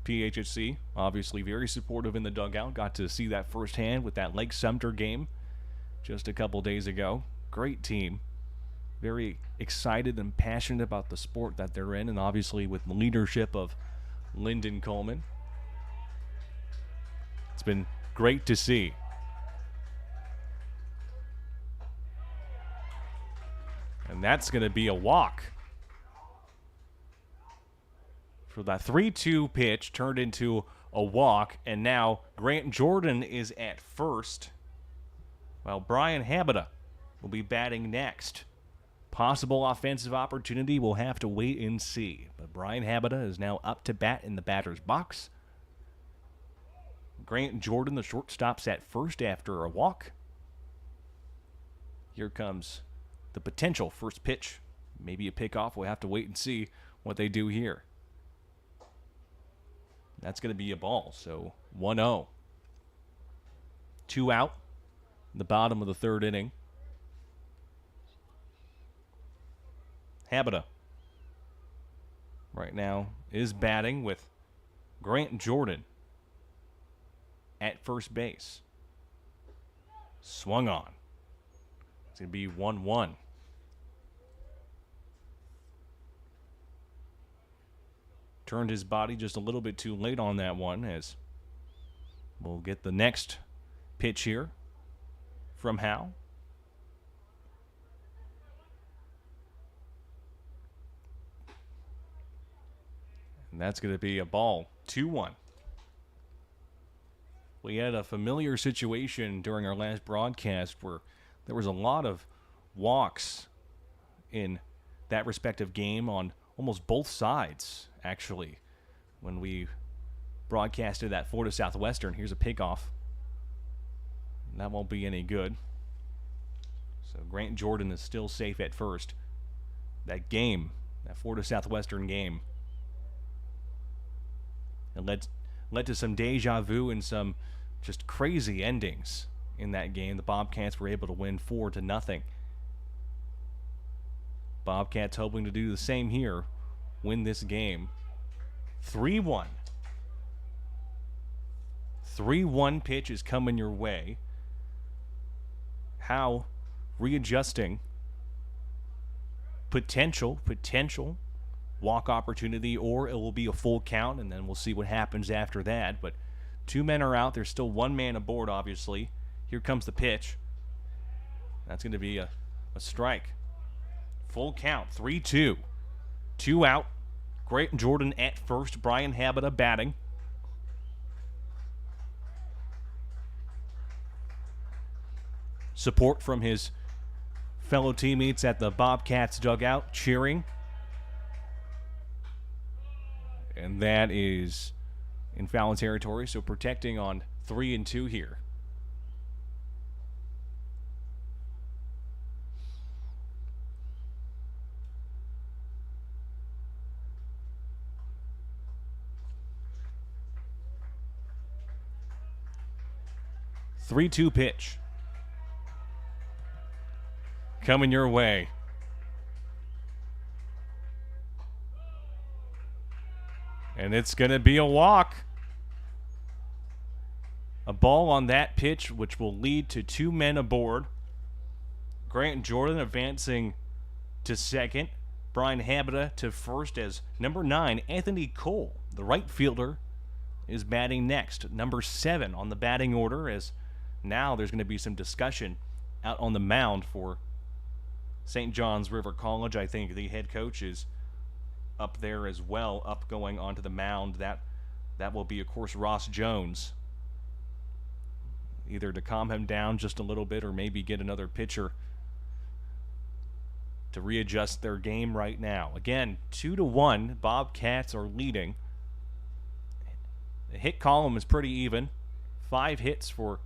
Speaker 1: PHSC, obviously very supportive in the dugout. Got to see that firsthand with that Lake Sumter game just a couple days ago. Great team. Very excited and passionate about the sport that they're in, and obviously with the leadership of Lyndon Coleman. It's been great to see. And that's going to be a walk. So that 3-2 pitch turned into a walk, and now Grant Jordan is at first, while Brian Habita will be batting next. Possible offensive opportunity, we'll have to wait and see. But Brian Habita is now up to bat in the batter's box. Grant Jordan, the shortstop's at first after a walk. Here comes the potential first pitch. Maybe a pickoff. We'll have to wait and see what they do here. That's going to be a ball, so 1-0. 2 out in the bottom of the third inning. Habita right now is batting with Grant Jordan at first base. Swung on. It's going to be 1-1. Turned his body just a little bit too late on that one, as we'll get the next pitch here from Howe. And that's going to be a ball. 2-1. We had a familiar situation during our last broadcast where there was a lot of walks in that respective game on almost both sides, actually, when we broadcasted that Florida Southwestern. Here's a pickoff. That won't be any good. So Grant Jordan is still safe at first. That game, that Florida Southwestern game, it led to some deja vu and some just crazy endings in that game. The Bobcats were able to win 4-0. Bobcats hoping to do the same here, win this game. 3-1. 3-1 pitch is coming your way. Howe readjusting. Potential walk opportunity, or it will be a full count, and then we'll see what happens after that. But 2 men are out. There's still 1 man aboard, obviously. Here comes the pitch. That's going to be a strike. Full count, 3-2. 2 out. Grant Jordan at first. Brian Habita batting. Support from his fellow teammates at the Bobcats dugout, cheering. And that is in foul territory, so protecting on 3-2 here. 3-2 pitch. Coming your way. And it's going to be a walk. A ball on that pitch, which will lead to 2 men aboard. Grant Jordan advancing to second. Brian Habita to first as number 9, Anthony Cole, the right fielder, is batting next. Number 7 on the batting order, as now there's going to be some discussion out on the mound for St. John's River College. I think the head coach is up there as well, up going onto the mound. That will be, of course, Ross Jones. Either to calm him down just a little bit or maybe get another pitcher to readjust their game right now. Again, 2-1. Bobcats are leading. The hit column is pretty even. 5 hits for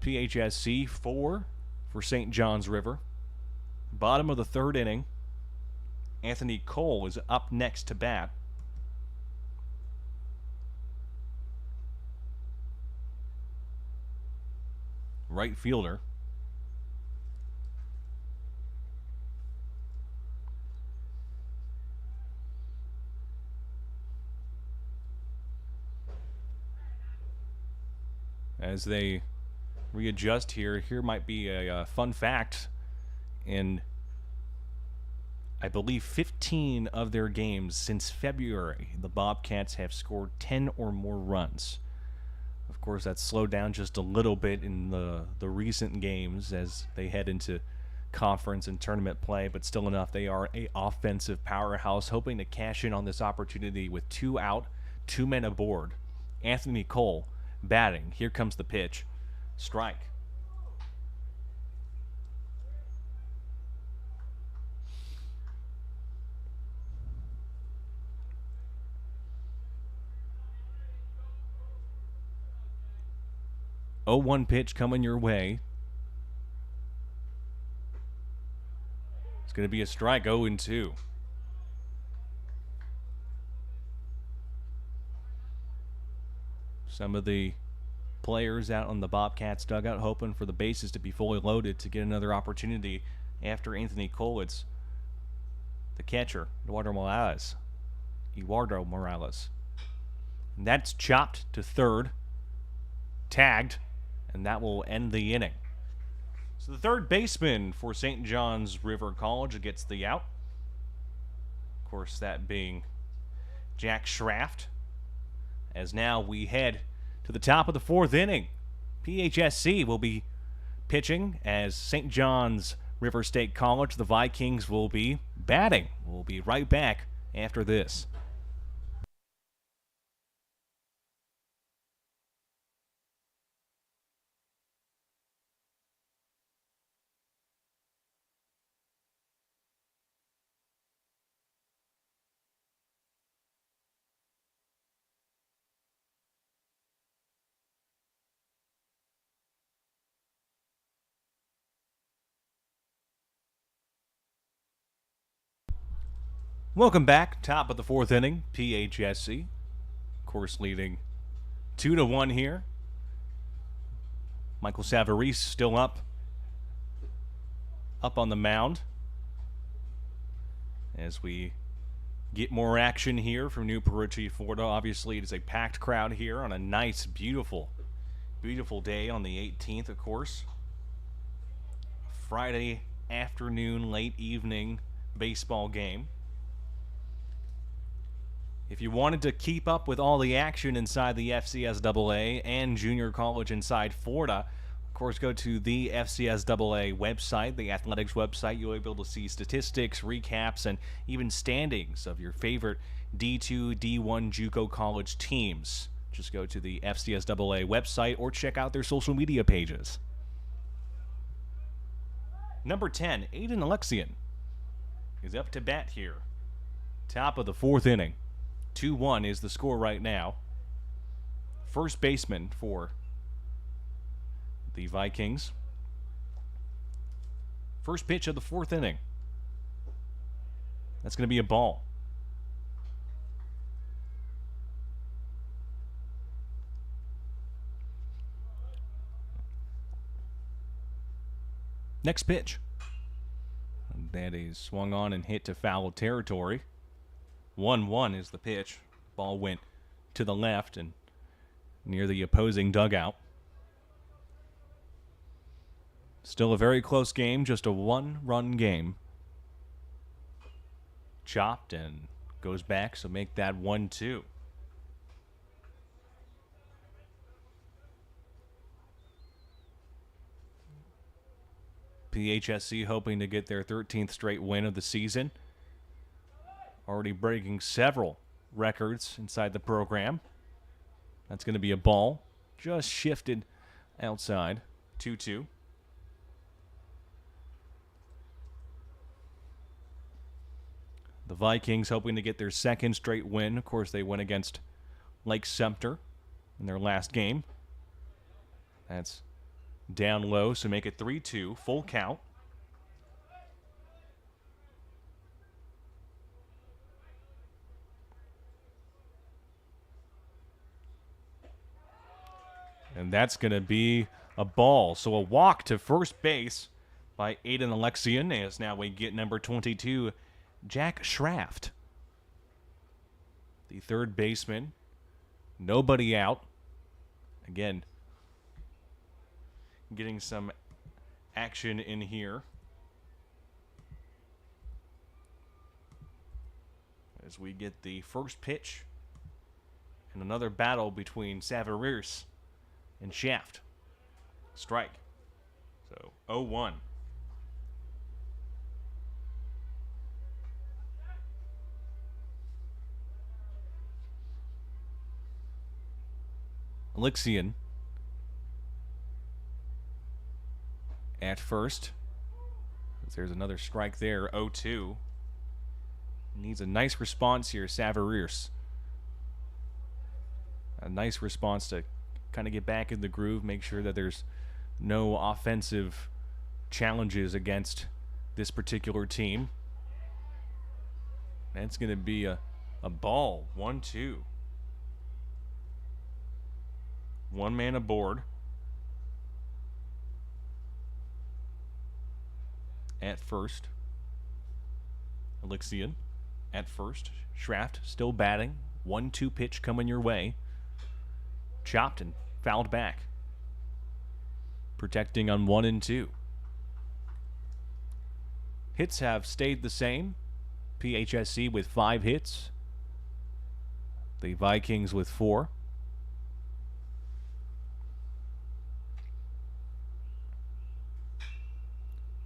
Speaker 1: PHSC, 4 for St. John's River. Bottom of the 3rd inning. Anthony Cole is up next to bat. Right fielder. As they readjust here might be a fun fact. In, I believe, 15 of their games since February, the Bobcats have scored 10 or more runs. Of course, that's slowed down just a little bit in the recent games as they head into conference and tournament play, but still enough, they are an offensive powerhouse, hoping to cash in on this opportunity with 2 out, 2 men aboard. Anthony Cole batting. Here comes the pitch. Strike. Oh, 1 pitch coming your way. It's going to be a strike. 0-2. Some of the players out on the Bobcats dugout hoping for the bases to be fully loaded to get another opportunity after Anthony Cole. It's the catcher, Eduardo Morales. And that's chopped to third. Tagged. And that will end the inning. So the third baseman for St. John's River College gets the out. Of course, that being Jack Schraft. As now we head to the top of the 4th inning. PHSC will be pitching as St. John's River State College. The Vikings will be batting. We'll be right back after this. Welcome back. Top of the 4th inning. PHSC, of course, leading 2-1 here. Michael Savarese still up on the mound as we get more action here from New Perucci, Florida. Obviously, it is a packed crowd here on a nice, beautiful day on the 18th, of course. Friday afternoon, late evening baseball game. If you wanted to keep up with all the action inside the FCSAA and junior college inside Florida, of course, go to the FCSAA website, the athletics website. You'll be able to see statistics, recaps, and even standings of your favorite D2, D1 JUCO college teams. Just go to the FCSAA website or check out their social media pages. Number 10, Aiden Alexian, is up to bat here. Top of the 4th inning. 2-1 is the score right now. First baseman for the Vikings. First pitch of the 4th inning. That's going to be a ball. Next pitch. That is swung on and hit to foul territory. 1-1 is the pitch. Ball went to the left and near the opposing dugout. Still a very close game, just a one-run game. Chopped and goes back, so make that 1-2. PHSC hoping to get their 13th straight win of the season. Already breaking several records inside the program. That's going to be a ball. Just shifted outside. 2-2. The Vikings hoping to get their second straight win. Of course, they went against Lake Sumter in their last game. That's down low, so make it 3-2. Full count. And that's going to be a ball. So a walk to first base by Aiden Alexian, as now we get number 22, Jack Schraft. The third baseman. Nobody out. Again, getting some action in here. As we get the first pitch and another battle between SJRSC and Shaft. Strike. So 0-1. Alexian at first. There's another strike there, 0-2. Needs a nice response here, SJRSC. A nice response to kind of get back in the groove, make sure that there's no offensive challenges against this particular team. That's going to be a ball, 1-2. One man aboard. At first, Alexian at first. Schraft still batting. 1-2 pitch coming your way. Chopped and fouled back. Protecting on 1 and 2. Hits have stayed the same. PHSC with 5 hits. The Vikings with 4.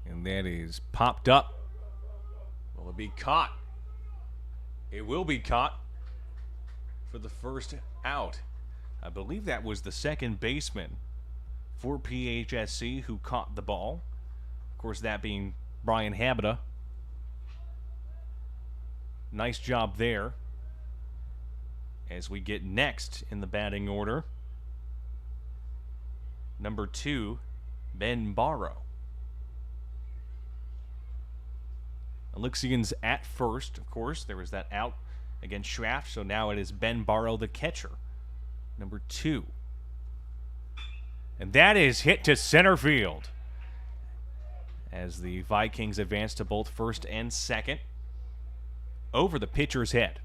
Speaker 1: And that is popped up. Will it be caught? It will be caught for the first out. I believe that was the second baseman for PHSC who caught the ball. Of course, that being Brian Habita. Nice job there. As we get next in the batting order, number 2, Ben Barrow. Alexian's at first, of course. There was that out against Schraft, so now it is Ben Barrow, the catcher, number 2. And that is hit to center field as the Vikings advance to both first and second over the pitcher's head.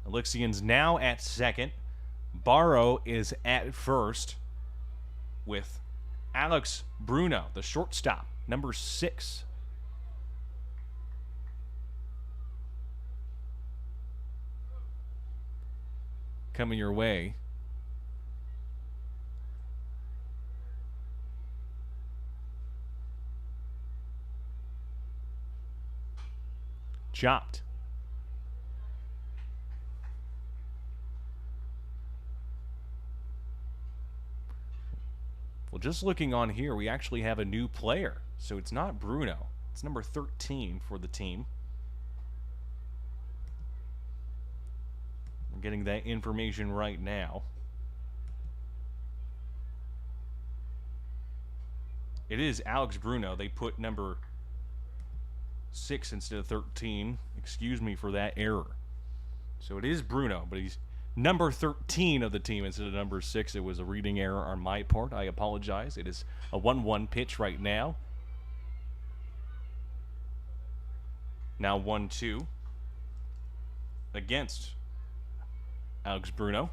Speaker 1: Alexian's now at second. Barrow is at first with Alex Bruno, the shortstop, number 6. Coming your way. Chopped. Well, just looking on here, we actually have a new player. So it's not Bruno. It's number 13 for the team. I'm getting that information right now. It is Alex Bruno. They put number 6 instead of 13. Excuse me for that error. So it is Bruno, but he's number 13 of the team instead of number 6. It was a reading error on my part. I apologize. It is a 1-1 pitch right now. Now 1-2 against Alex Bruno.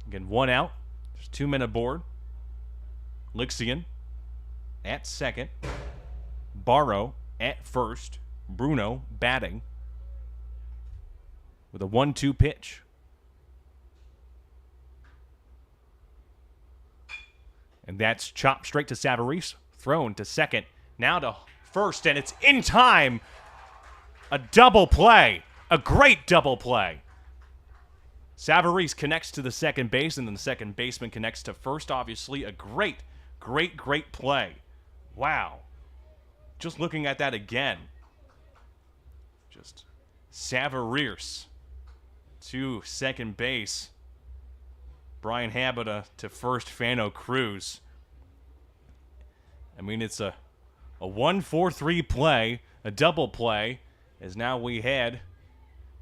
Speaker 1: Again, 1 out. There's 2 men aboard. Lixian at second. Barrow at first. Bruno batting with a 1-2 pitch. And that's chopped straight to Savarese. Thrown to second. Now to first, and it's in time. A double play. A great double play. Savarese connects to the second base, and then the second baseman connects to first. Obviously, a great play. Wow. Just looking at that again. Just Savarese to second base. Brian Habita to first. Fano Cruz. I mean, it's a 1-4-3 play, a double play, as now we head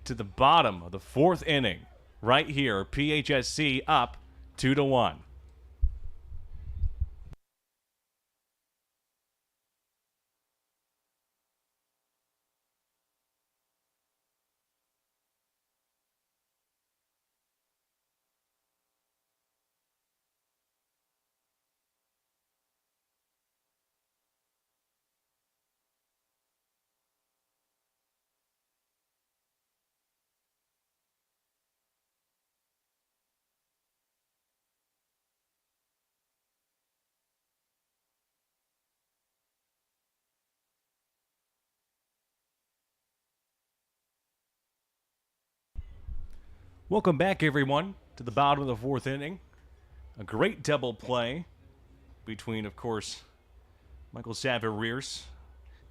Speaker 1: to the bottom of the 4th inning. Right here, PHSC up 2-1. Welcome back, everyone, to the bottom of the 4th inning. A great double play between, of course, Michael Savarese,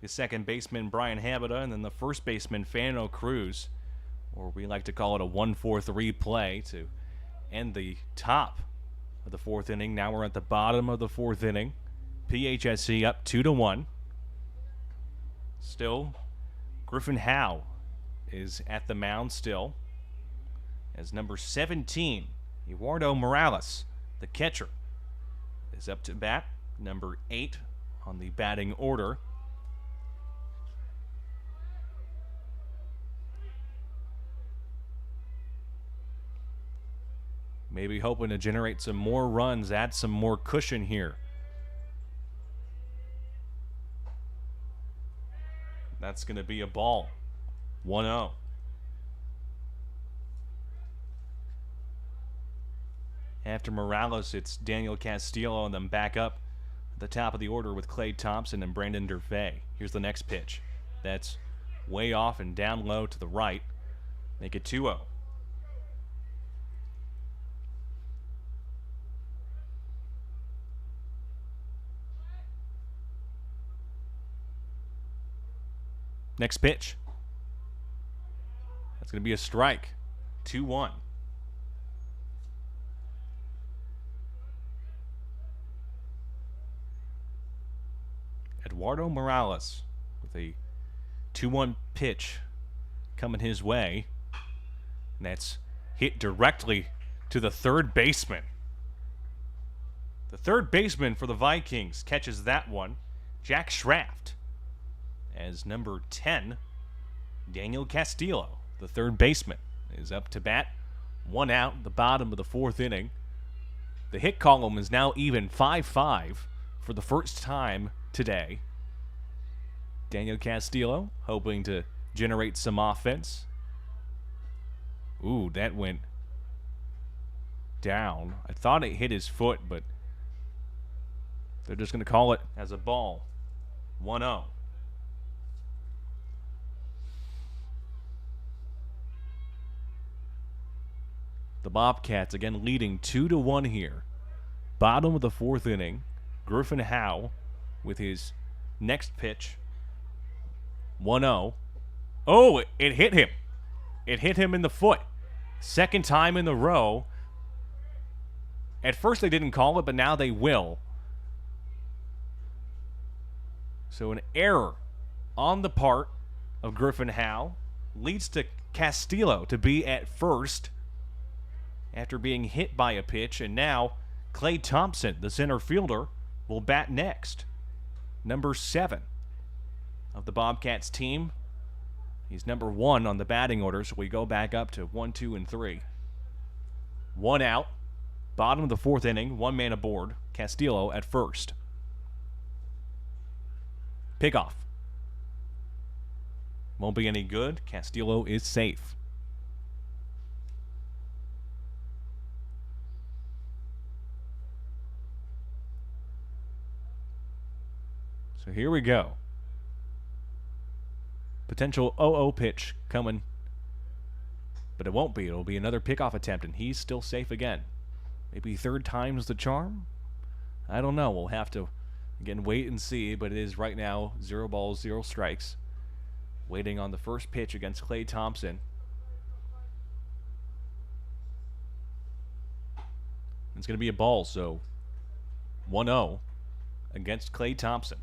Speaker 1: the second baseman Brian Habita, and then the first baseman Fano Cruz, or we like to call it a 1-4-3 play to end the top of the 4th inning. Now we're at the bottom of the 4th inning. PHSC up 2-1. Still, Griffin Howe is at the mound still, as number 17, Eduardo Morales, the catcher, is up to bat. Number 8 on the batting order. Maybe hoping to generate some more runs, add some more cushion here. That's going to be a ball. 1-0. After Morales, it's Daniel Castillo, and then back up at the top of the order with Clay Thompson and Brandon Durfee. Here's the next pitch. That's way off and down low to the right. Make it 2-0. Next pitch. That's going to be a strike. 2-1. Eduardo Morales with a 2-1 pitch coming his way. And that's hit directly to the third baseman. The third baseman for the Vikings catches that one. Jack Schraft. As number 10, Daniel Castillo, the third baseman, is up to bat. 1 out at the bottom of the 4th inning. The hit column is now even 5-5 for the first time today. Daniel Castillo hoping to generate some offense. Ooh, that went down. I thought it hit his foot, but they're just going to call it as a ball. 1-0. The Bobcats again leading 2-1 here. Bottom of the 4th inning. Griffin Howe with his next pitch. 1-0. Oh, it hit him. It hit him in the foot. Second time in a row. At first they didn't call it, but now they will. So an error on the part of Griffin Howe leads to Castillo to be at first after being hit by a pitch, and now Clay Thompson, the center fielder, will bat next. Number 7 of the Bobcats team. He's number 1 on the batting order, so we go back up to 1, 2, and 3. 1 out. Bottom of the 4th inning, 1 man aboard. Castillo at first. Pickoff. Won't be any good. Castillo is safe. So here we go. Potential 0-0 pitch coming. But it won't be. It'll be another pickoff attempt, and he's still safe again. Maybe 3rd time's the charm? I don't know. We'll have to, again, wait and see. But it is right now 0 balls, 0 strikes. Waiting on the first pitch against Clay Thompson. It's going to be a ball, so 1-0 against Clay Thompson.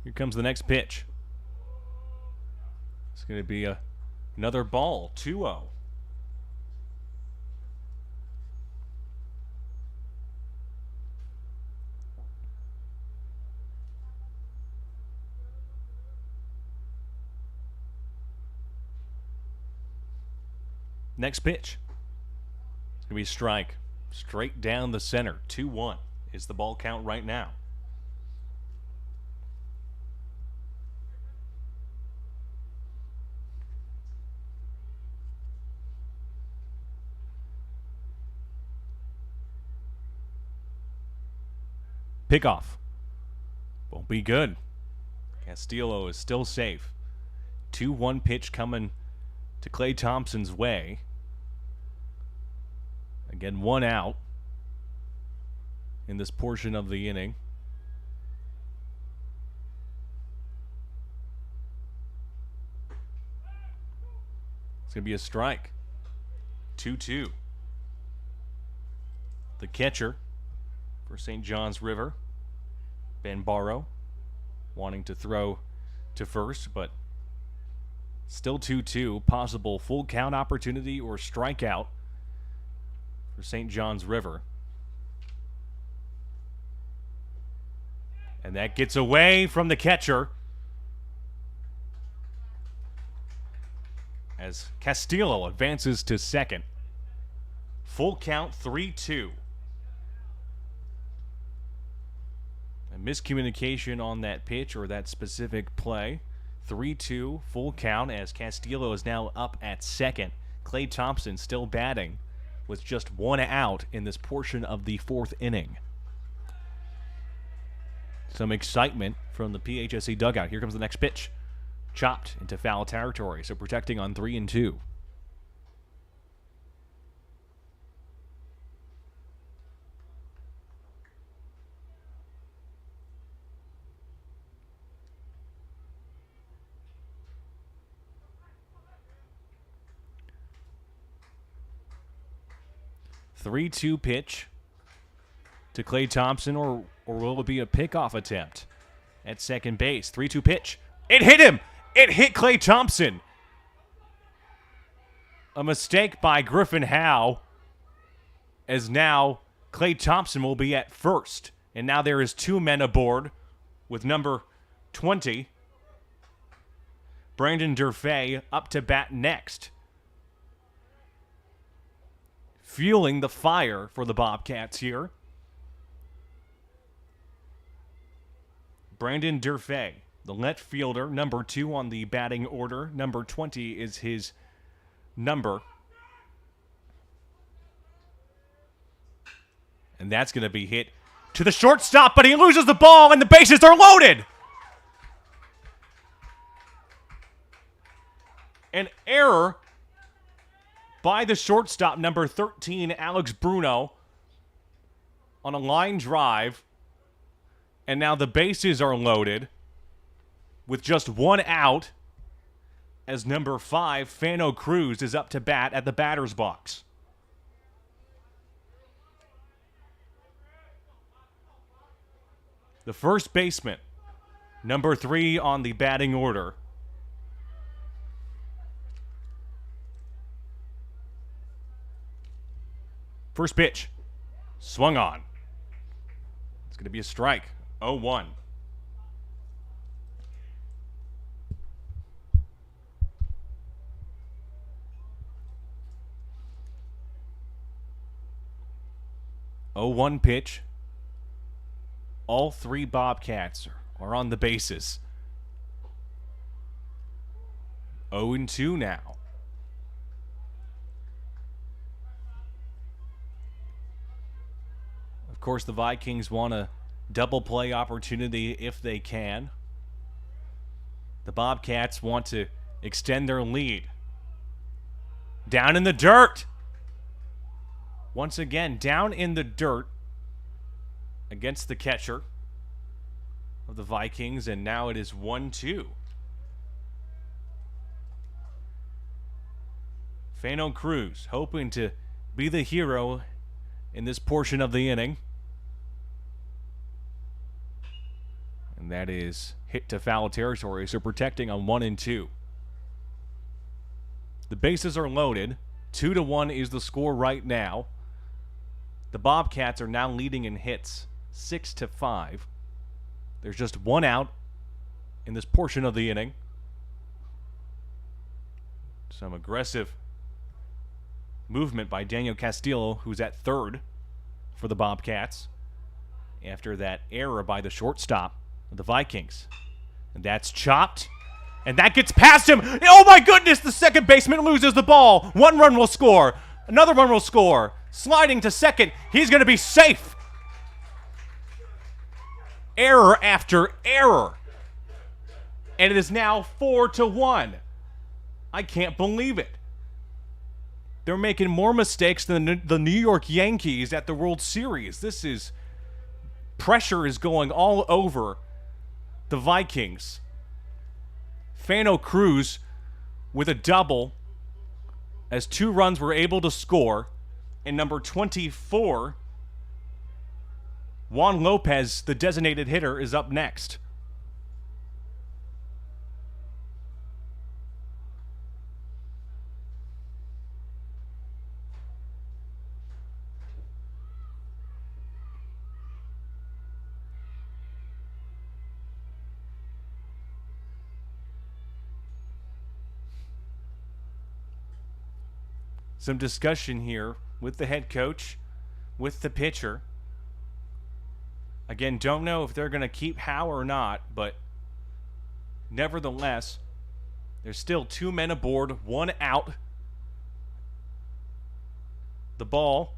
Speaker 1: Here comes the next pitch. It's going to be another ball, 2-0. Next pitch. It's going to be a strike. Straight down the center. 2-1 is the ball count right now. Pickoff. Won't be good. Castillo is still safe. 2-1 pitch coming to Clay Thompson's way. Again, 1 out in this portion of the inning. It's going to be a strike. 2-2. The catcher for St. John's River, Ben Barrow, wanting to throw to first, but still 2-2. Possible full count opportunity or strikeout for St. John's River. And that gets away from the catcher as Castillo advances to second. Full count, 3-2. A miscommunication on that pitch or that specific play. 3-2, full count as Castillo is now up at second. Clay Thompson still batting with just 1 out in this portion of the 4th inning. Some excitement from the PHSC dugout. Here comes the next pitch. Chopped into foul territory, so protecting on 3-2. Three-two pitch to Clay Thompson, or will it be a pickoff attempt at second base? 3-2 pitch. It hit him! It hit Clay Thompson. A mistake by Griffin Howe, as now Clay Thompson will be at first. And now there is 2 men aboard with number 20, Brandon Durfay, up to bat next. Fueling the fire for the Bobcats here. Brandon Durfay, the left fielder, number 2 on the batting order. Number 20 is his number. And that's going to be hit to the shortstop, but he loses the ball and the bases are loaded. An error by the shortstop, number 13, Alex Bruno, on a line drive. And now the bases are loaded with just 1 out. as number 5, Fano Cruz, is up to bat at the batter's box. The first baseman, number 3 on the batting order. First pitch, swung on. It's going to be a strike, 0-1. Oh-1 pitch. All 3 Bobcats are on the bases. 0-2 now. Of course, the Vikings want a double play opportunity if they can. The Bobcats want to extend their lead. Down in the dirt. Once again, down in the dirt against the catcher of the Vikings, and now it is 1-2. Fano Cruz hoping to be the hero in this portion of the inning. And that is hit to foul territory, so protecting on 1-2. The bases are loaded. 2-1 is the score right now. The Bobcats are now leading in hits, 6-5. There's just 1 out in this portion of the inning. Some aggressive movement by Daniel Castillo, who's at third for the Bobcats, after that error by the shortstop of the Vikings. And that's chopped. And that gets past him. Oh my goodness, the second baseman loses the ball. 1 run will score. Another one will score. Sliding to second. He's going to be safe. Error after error. And it is now 4-1. I can't believe it. They're making more mistakes than the New York Yankees at the World Series. Pressure is going all over the Vikings. Fano Cruz with a double as 2 runs were able to score. And number 24, Juan Lopez, the designated hitter, is up next. Some discussion here with the head coach, with the pitcher. Again, don't know if they're going to keep Howe or not, but nevertheless, there's still 2 men aboard, 1 out. The ball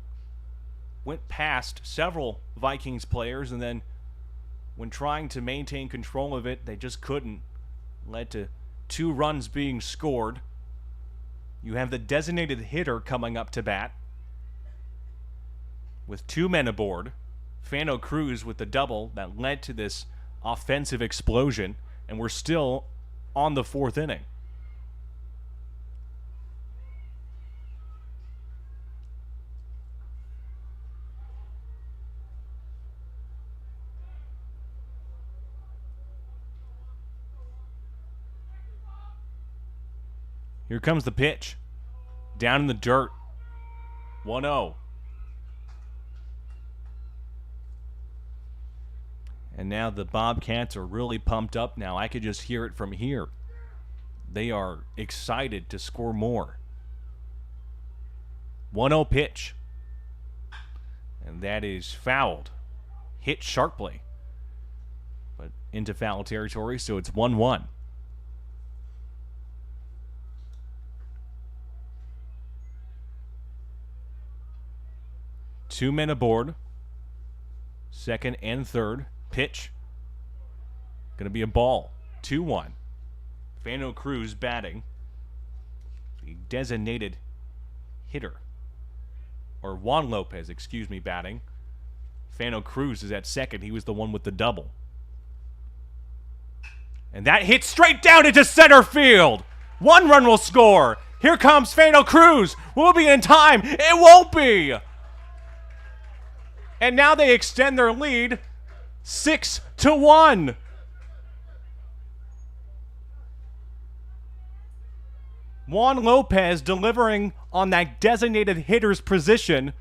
Speaker 1: went past several Vikings players, and then when trying to maintain control of it, they just couldn't. Led to 2 runs being scored. You have the designated hitter coming up to bat with 2 men aboard. Fano Cruz with the double that led to this offensive explosion, and we're still on the 4th inning. Here comes the pitch. Down in the dirt. 1-0. And now the Bobcats are really pumped up now. I could just hear it from here. They are excited to score more. 1-0 pitch. And that is fouled. Hit sharply. But into foul territory, so it's 1-1. Two men aboard. Second and third. Pitch. Going to be a ball. 2-1. Fano Cruz batting. The designated hitter. Or Juan Lopez, excuse me, batting. Fano Cruz is at second. He was the one with the double. And that hits straight down into center field. 1 run will score. Here comes Fatal Cruz. Will it be in time? It won't be. And now they extend their lead 6-1. Juan Lopez delivering on that designated hitter's position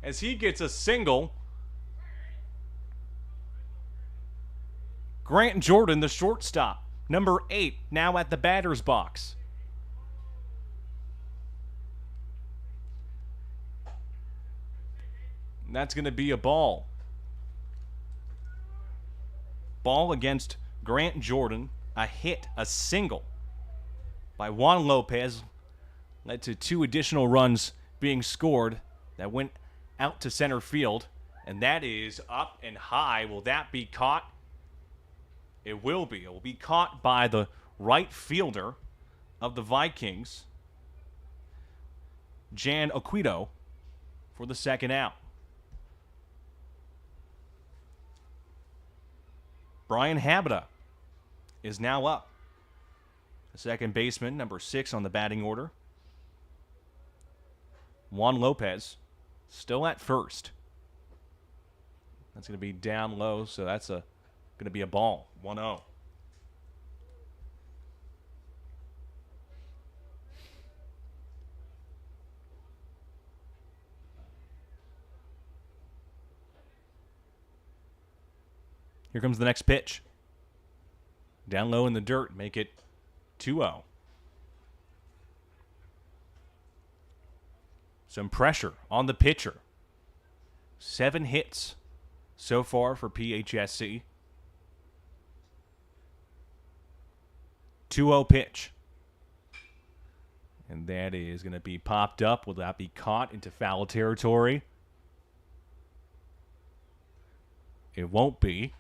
Speaker 1: as he gets a single. Grant Jordan, the shortstop, number 8, now at the batter's box. And that's going to be a ball. Ball against Grant Jordan. A hit, a single by Juan Lopez led to 2 additional runs being scored that went out to center field. And that is up and high. Will that be caught? It will be. It will be caught by the right fielder of the Vikings, Jan Aquito, for the second out. Brian Habita is now up. The second baseman, number 6 on the batting order. Juan Lopez still at first. That's going to be down low, so that's going to be a ball. 1-0. Here comes the next pitch. Down low in the dirt, make it 2-0. Some pressure on the pitcher. 7 hits so far for PHSC. 2-0 pitch. And that is going to be popped up. Will that be caught into foul territory? It won't be.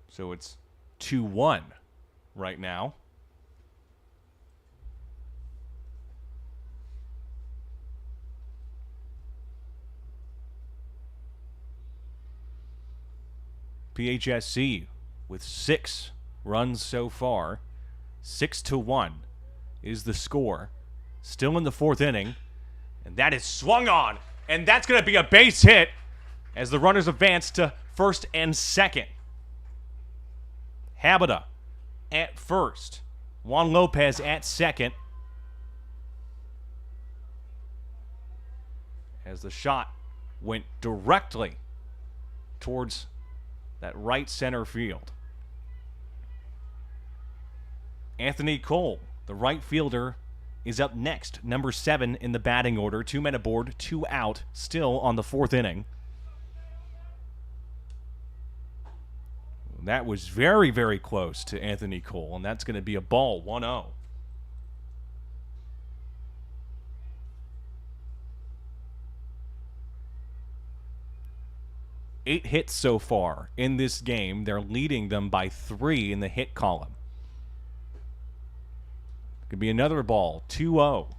Speaker 1: So it's 2-1 right now. PHSC with 6 runs so far. 6-1 is the score. Still in the 4th inning. And that is swung on. And that's going to be a base hit as the runners advance to first and second. Habita at first. Juan Lopez at second. As the shot went directly towards that right center field. Anthony Cole, the right fielder, is up next. Number 7 in the batting order. 2 men aboard, 2 out. Still on the 4th inning. That was very, very close to Anthony Cole, and that's going to be a ball. 1-0. Eight hits so far in this game. They're leading them by 3 in the hit column. Could be another ball. 2-0.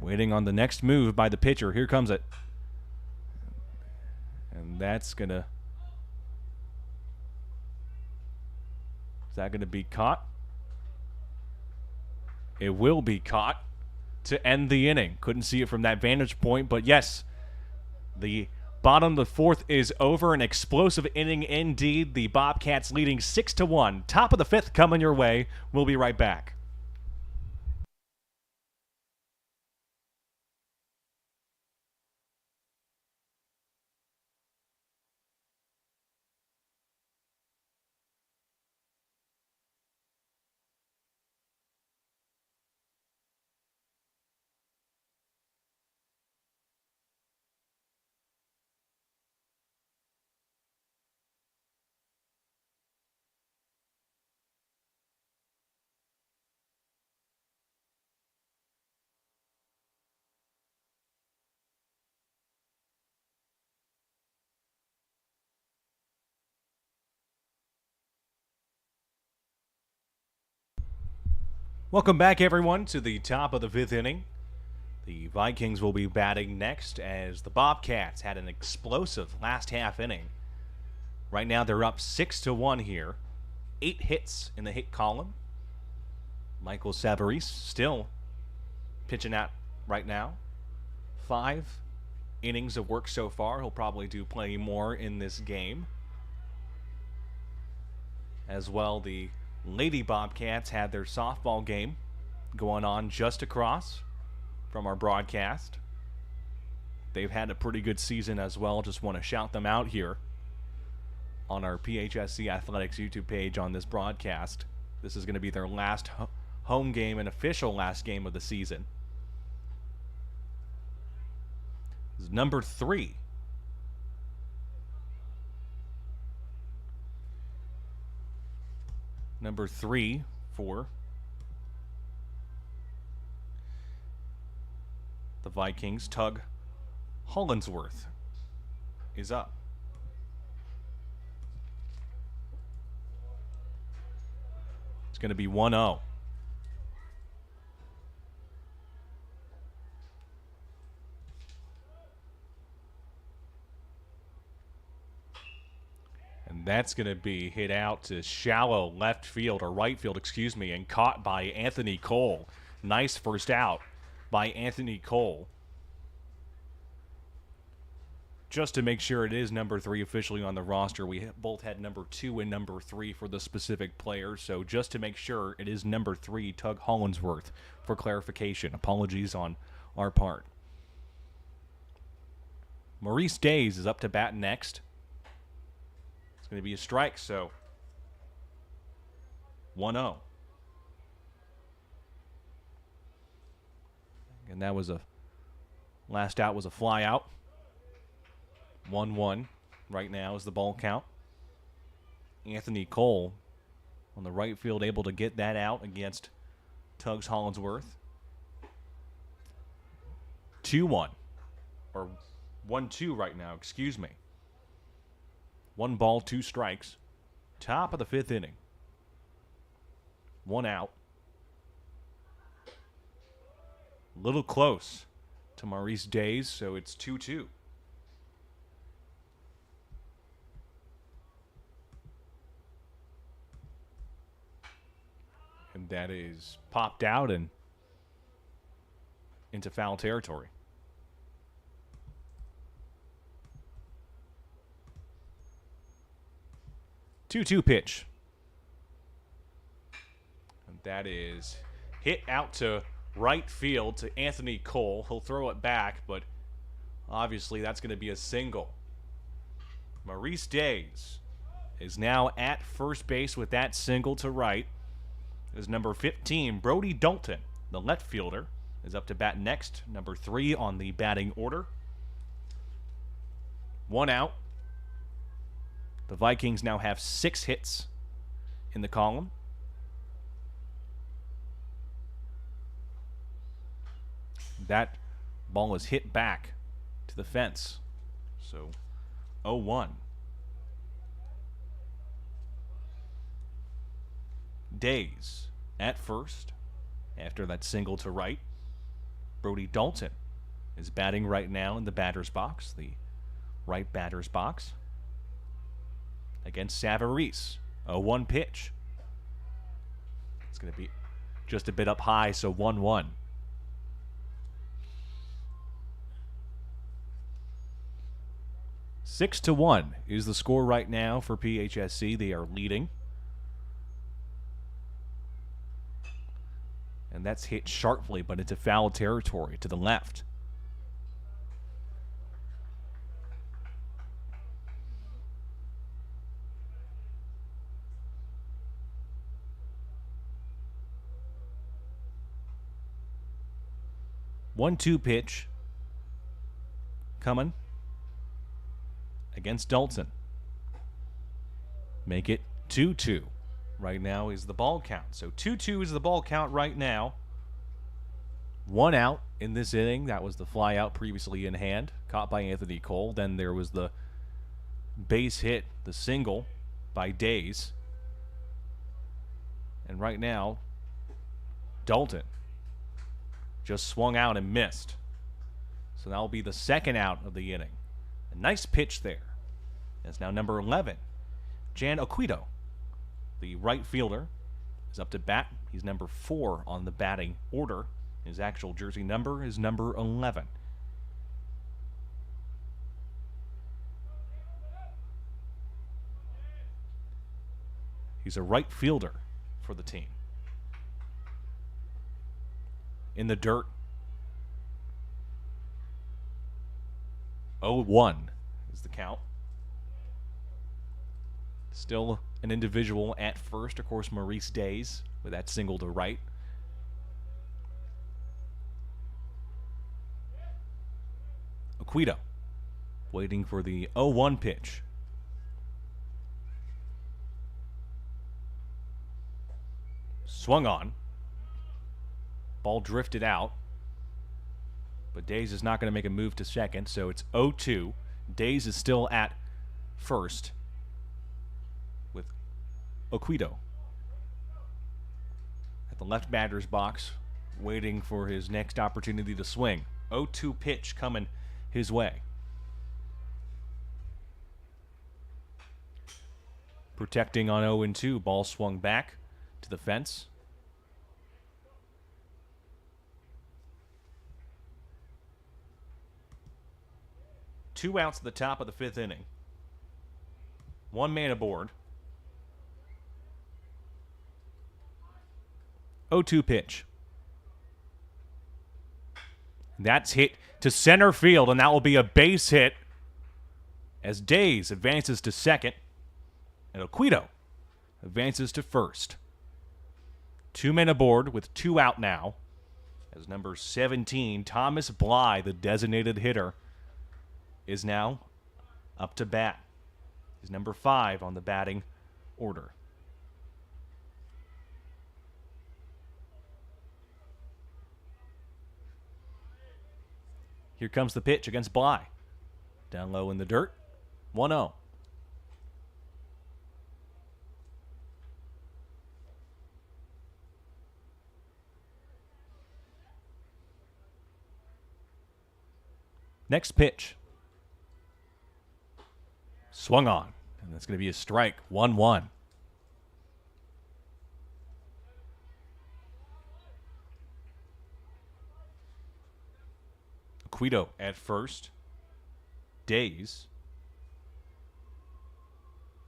Speaker 1: Waiting on the next move by the pitcher. Here comes it. And that's going to... Is that going to be caught? It will be caught to end the inning. Couldn't see it from that vantage point, but yes, the bottom of the 4th is over. An explosive inning indeed. The Bobcats leading 6-1. Top of the 5th coming your way. We'll be right back. Welcome back, everyone, to the top of the 5th inning. The Vikings will be batting next as the Bobcats had an explosive last half inning. Right now they're up 6-1 here. 8 hits in the hit column. Michael Savarese still pitching out right now. 5 innings of work so far. He'll probably do plenty more in this game. As well, the Lady Bobcats had their softball game going on just across from our broadcast. They've had a pretty good season as well. Just want to shout them out here on our PHSC Athletics YouTube page on this broadcast. This is going to be their last home game and official last game of the season. This is number 3. Number 3 for the Vikings, Tug Hollinsworth, is up. It's going to be 1-0. And that's going to be hit out to shallow left field, or right field, excuse me, and caught by Anthony Cole. Nice first out by Anthony Cole. Just to make sure it is number 3 officially on the roster, we both had number 2 and number 3 for the specific player. So just to make sure, it is number 3, Tug Hollinsworth, for clarification. Apologies on our part. Maurice Days is up to bat next. It's going to be a strike, so 1-0. And that was last out was a fly out. 1-1 right now is the ball count. Anthony Cole on the right field able to get that out against Tugs Hollinsworth. 2-1. Or 1-2 right now, excuse me. 1 ball, 2 strikes. Top of the 5th inning. 1 out. A little close to Maurice Days, so it's 2-2. And that is popped out and into foul territory. 2-2 pitch. And that is hit out to right field to Anthony Cole. He'll throw it back, but obviously that's going to be a single. Maurice Days is now at first base with that single to right. Is number 15, Brody Dalton, the left fielder, is up to bat next. Number 3 on the batting order. 1 out. The Vikings now have 6 hits in the column. That ball is hit back to the fence. So 0-1. Days at first after that single to right. Brody Dalton is batting right now in the batter's box, the right batter's box, against Savarese. 0-1 pitch. It's going to be just a bit up high, so 1-1. Six to 1 is the score right now for PHSC. They are leading. And that's hit sharply, but into foul territory to the left. One-two pitch coming against Dalton. Make it 2-2. Right now is the ball count. So 2-2 is the ball count right now. 1 out in this inning. That was the fly out previously in hand, caught by Anthony Cole. Then there was the base hit, the single by Days. And right now, Dalton just swung out and missed. So that will be the second out of the inning. A nice pitch there. It's now number 11, Jan Aquito. The right fielder is up to bat. He's number 4 on the batting order. His actual jersey number is number 11. He's a right fielder for the team. In the dirt. 0-1 is the count. Still an individual at first. Of course, Maurice Days with that single to right. Aquito waiting for the 0-1 pitch. Swung on. Ball drifted out. But Days is not going to make a move to second, so it's 0-2. Days is still at first with Aquito at the left batter's box, waiting for his next opportunity to swing. 0-2 pitch coming his way. Protecting on 0-2. Ball swung back to the fence. Two outs at the top of the 5th inning. One man aboard. 0-2 pitch. That's hit to center field, and that will be a base hit as Days advances to second, and Aquito advances to first. 2 men aboard with 2 out now, as number 17, Thomas Bly, the designated hitter, is now up to bat. He's number 5 on the batting order. Here comes the pitch against Bly. Down low in the dirt. 1-0. Next pitch. Swung on. And that's going to be a strike. 1-1. Aquito at first. Days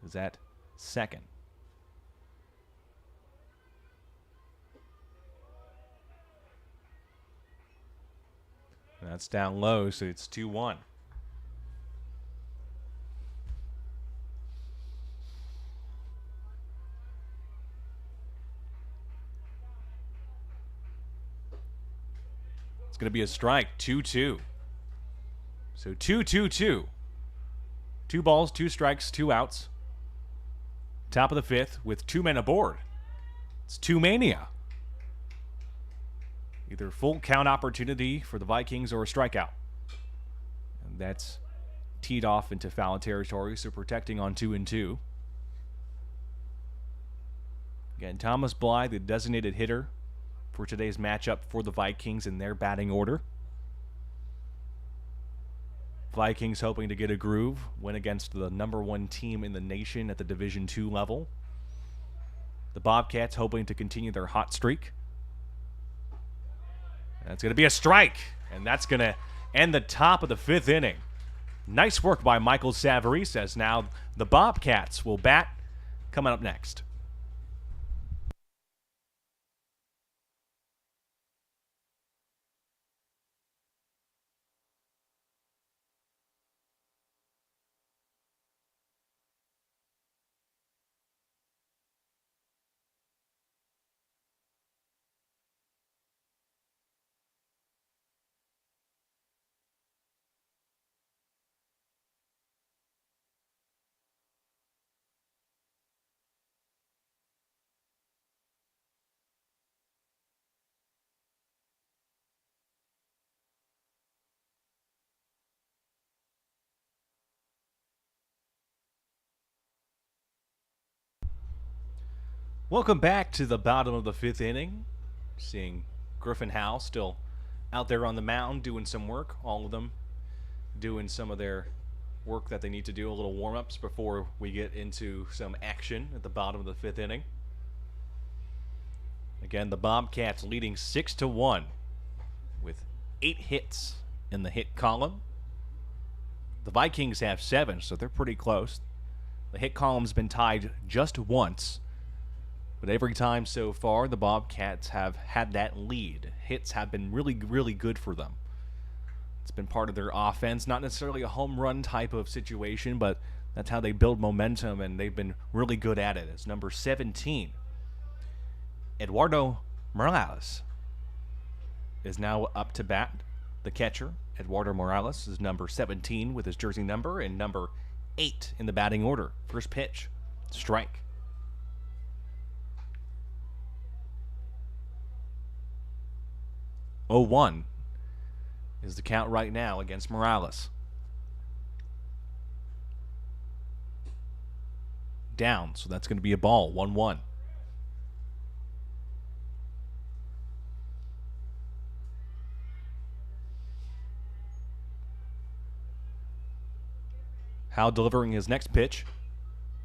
Speaker 1: is at second. And that's down low, so it's 2-1. It's going to be a strike. 2-2. So 2-2-2. 2 balls, 2 strikes, 2 outs. Top of the 5th with 2 men aboard. It's 2-mania. Either full count opportunity for the Vikings or a strikeout. And that's teed off into foul territory, so protecting on 2-2. Again, Thomas Bly, the designated hitter for today's matchup for the Vikings in their batting order. Vikings hoping to get a groove, win against the number 1 team in the nation at the Division II level. The Bobcats hoping to continue their hot streak. That's going to be a strike, and that's going to end the top of the 5th inning. Nice work by Michael Savarese, as now the Bobcats will bat coming up next. Welcome back to the bottom of the 5th inning. Seeing Griffin Howe still out there on the mound doing some work. All of them doing some of their work that they need to do, a little warm-ups before we get into some action at the bottom of the 5th inning. Again, the Bobcats leading 6-1 with 8 hits in the hit column. The Vikings have 7, so they're pretty close. The hit column's been tied just once, but every time so far the Bobcats have had that lead. Hits have been really, really good for them. It's been part of their offense, not necessarily a home run type of situation, but that's how they build momentum, and they've been really good at it. It's number 17. Eduardo Morales is now up to bat. The catcher, Eduardo Morales, is number 17 with his jersey number, and number 8 in the batting order. First pitch, strike. Oh, 1 is the count right now against Morales. Down, so that's going to be a ball, 1-1. Howe delivering his next pitch.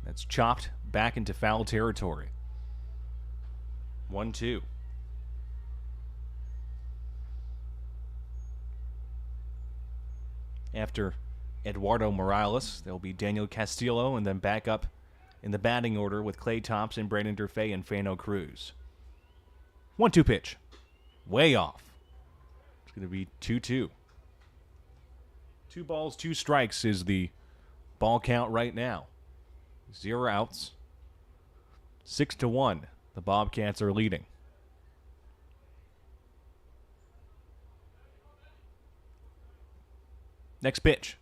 Speaker 1: That's chopped back into foul territory. 1-2. After Eduardo Morales, there'll be Daniel Castillo, and then back up in the batting order with Clay Thompson, Brandon Durfee, and Fano Cruz. 1-2 pitch. Way off. It's going to be 2-2. 2 balls, 2 strikes is the ball count right now. 0 outs. 6-1. The Bobcats are leading. Next pitch.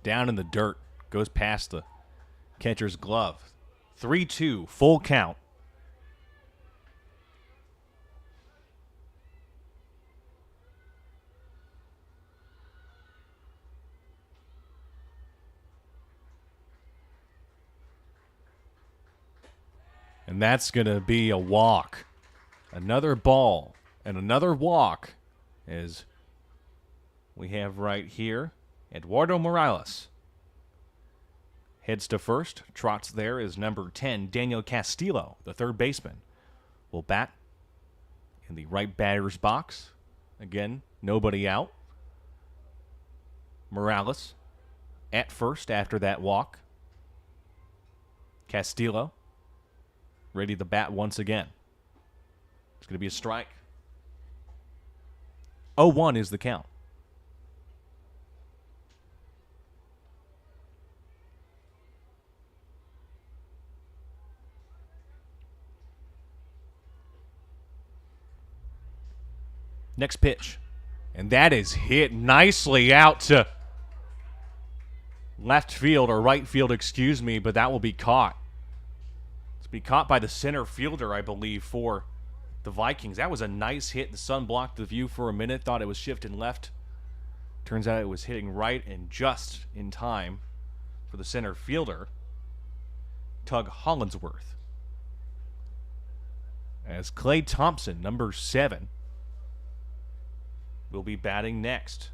Speaker 1: Down in the dirt. Goes past the catcher's glove. 3-2. Full count. And that's going to be a walk. Another ball and another walk, as we have right here. Eduardo Morales heads to first. Trots there is number 10, Daniel Castillo, the third baseman, will bat in the right batter's box. Again, nobody out. Morales at first after that walk. Castillo ready to bat once again. It's going to be a strike. 0-1 is the count. Next pitch. And that is hit nicely out to left field, or right field, excuse me, but that will be caught. It's be caught by the center fielder, I believe, for the Vikings. That was a nice hit. The sun blocked the view for a minute, thought it was shifting left. Turns out it was hitting right, and just in time for the center fielder, Tug Hollinsworth. As Clay Thompson, number 7, will be batting next.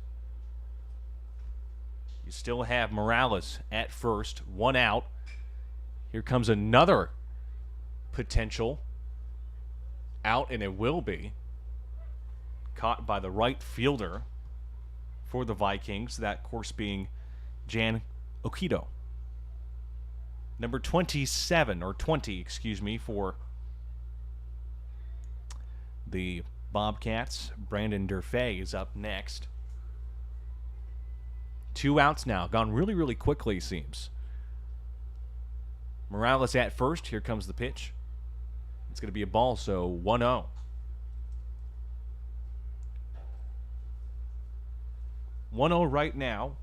Speaker 1: You still have Morales at first, 1 out. Here comes another potential out, and it will be caught by the right fielder for the Vikings, that course being Jan Okido. Number 27, or 20, excuse me, for the Bobcats. Brandon Durfee is up next. 2 outs now. Gone really, really quickly, seems. Morales at first. Here comes the pitch. It's going to be a ball, so 1-0. 1-0 right now.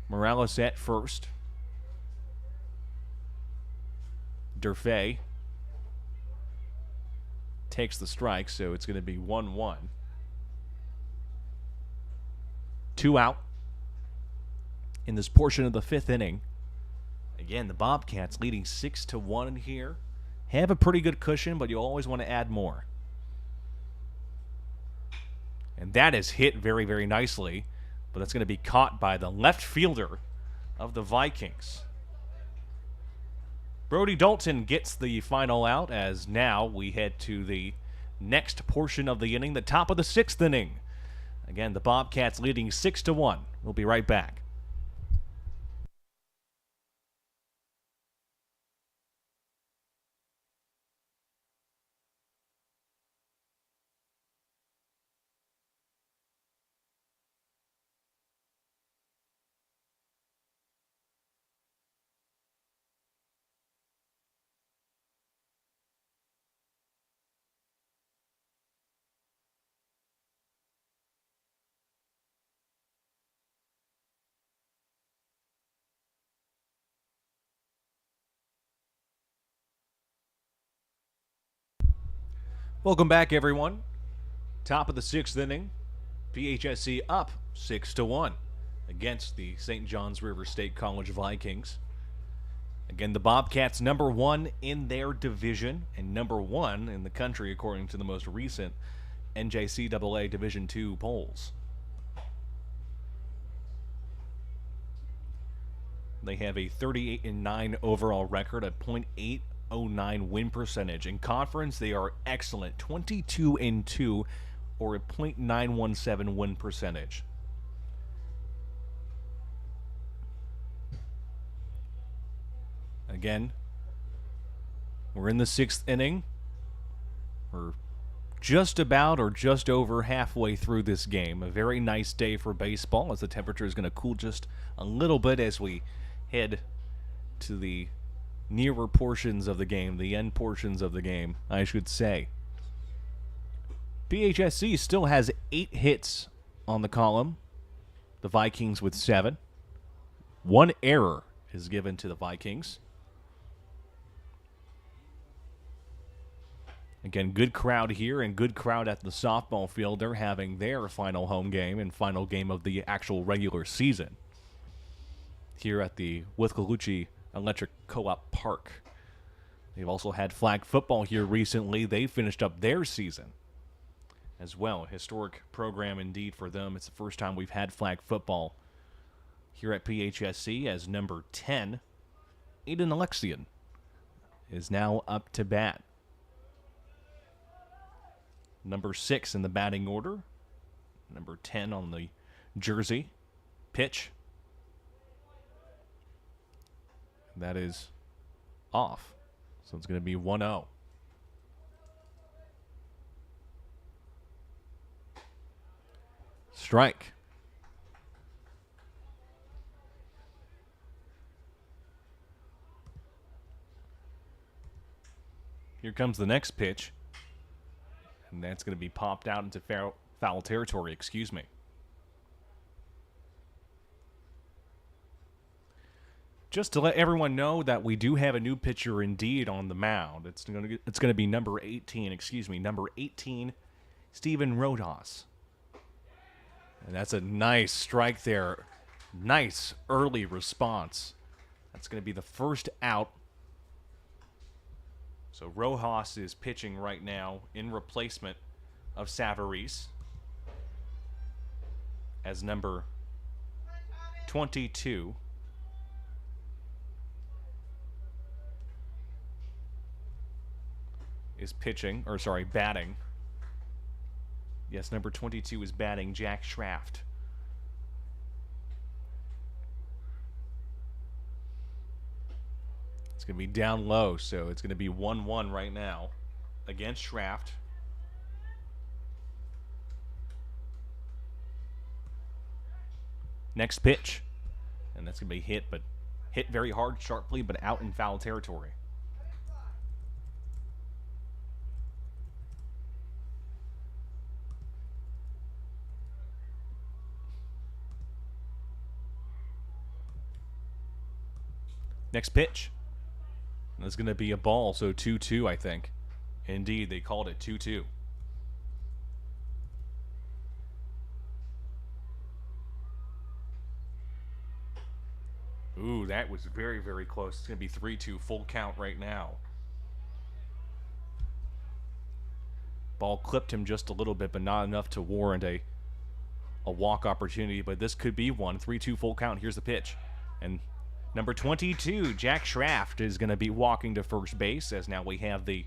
Speaker 1: Morales at first. Durfee takes the strike, so it's going to be 1-1. 2 out in this portion of the 5th inning. Again, the Bobcats leading 6-1 here. Have a pretty good cushion, but you always want to add more. And that is hit very, very nicely, but that's going to be caught by the left fielder of the Vikings. Brody Dalton gets the final out, as now we head to the next portion of the inning, the top of the 6th inning. Again, the Bobcats leading 6-1. We'll be right back. Welcome back, everyone. Top of the 6th inning. PHSC up 6-1 against the St. John's River State College Vikings. Again, the Bobcats number 1 in their division and number 1 in the country according to the most recent NJCAA Division II polls. They have a 38-9 overall record, a .809 win percentage. In conference, they are excellent, 22-2, or a .917 win percentage. Again, we're in the 6th inning. We're just about or just over halfway through this game. A very nice day for baseball, as the temperature is going to cool just a little bit as we head to the nearer portions of the game, the end portions of the game, I should say. PHSC still has 8 hits on the column. The Vikings with 7. 1 error is given to the Vikings. Again, good crowd here and good crowd at the softball field. They're having their final home game and final game of the actual regular season here at the Withcaloochee Electric Co-op Park. They've also had flag football here recently. They finished up their season as well. Historic program indeed for them. It's the first time we've had flag football here at PHSC, as number 10, Aiden Alexian, is now up to bat. Number 6 in the batting order. Number 10 on the jersey. Pitch. That is off. So it's going to be 1-0. Strike. Here comes the next pitch. And that's going to be popped out into foul territory, excuse me. Just to let everyone know that we do have a new pitcher indeed on the mound. It's going to be number 18, Stephen Rodas. And that's a nice strike there. Nice early response. That's going to be the first out. So Rojas is pitching right now in replacement of Savarese as number 22. Is batting. Yes, number 22 is batting, Jack Schraft. It's going to be down low, so it's going to be 1-1 right now against Schraft. Next pitch. And that's going to be hit very hard, sharply, but out in foul territory. Next pitch. That's going to be a ball, so 2-2, I think. Indeed, they called it 2-2. Ooh, that was very, very close. It's going to be 3-2 full count right now. Ball clipped him just a little bit, but not enough to warrant a walk opportunity. But this could be one. 3-2 full count. Here's the pitch. And number 22, Jack Schraft, is going to be walking to first base, as now we have the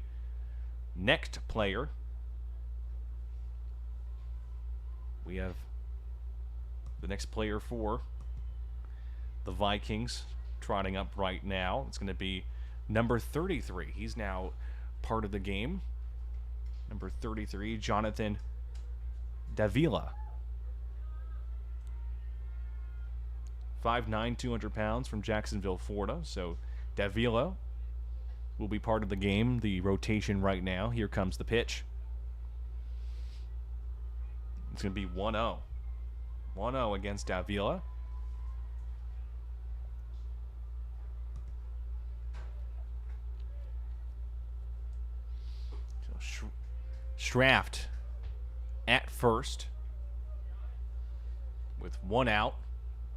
Speaker 1: next player. We have the next player for the Vikings trotting up right now. It's going to be number 33. He's now part of the game. Number 33, Jonathan Davila. 5'9", 200 pounds from Jacksonville, Florida. So Davila will be part of the game, the rotation right now. Here comes the pitch. It's going to be 1-0. 1-0 against Davila. So Schraft at first with one out.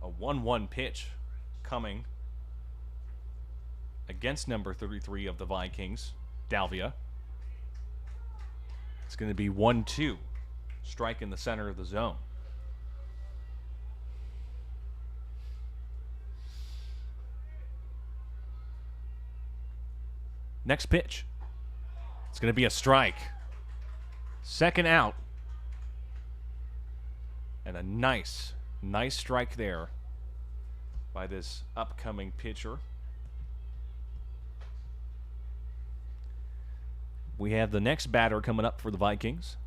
Speaker 1: A 1-1 pitch coming against number 33 of the Vikings, Davila. It's going to be 1-2. Strike in the center of the zone. Next pitch. It's going to be a strike. Second out. And a nice strike there by this upcoming pitcher. We have the next batter coming up for the Vikings.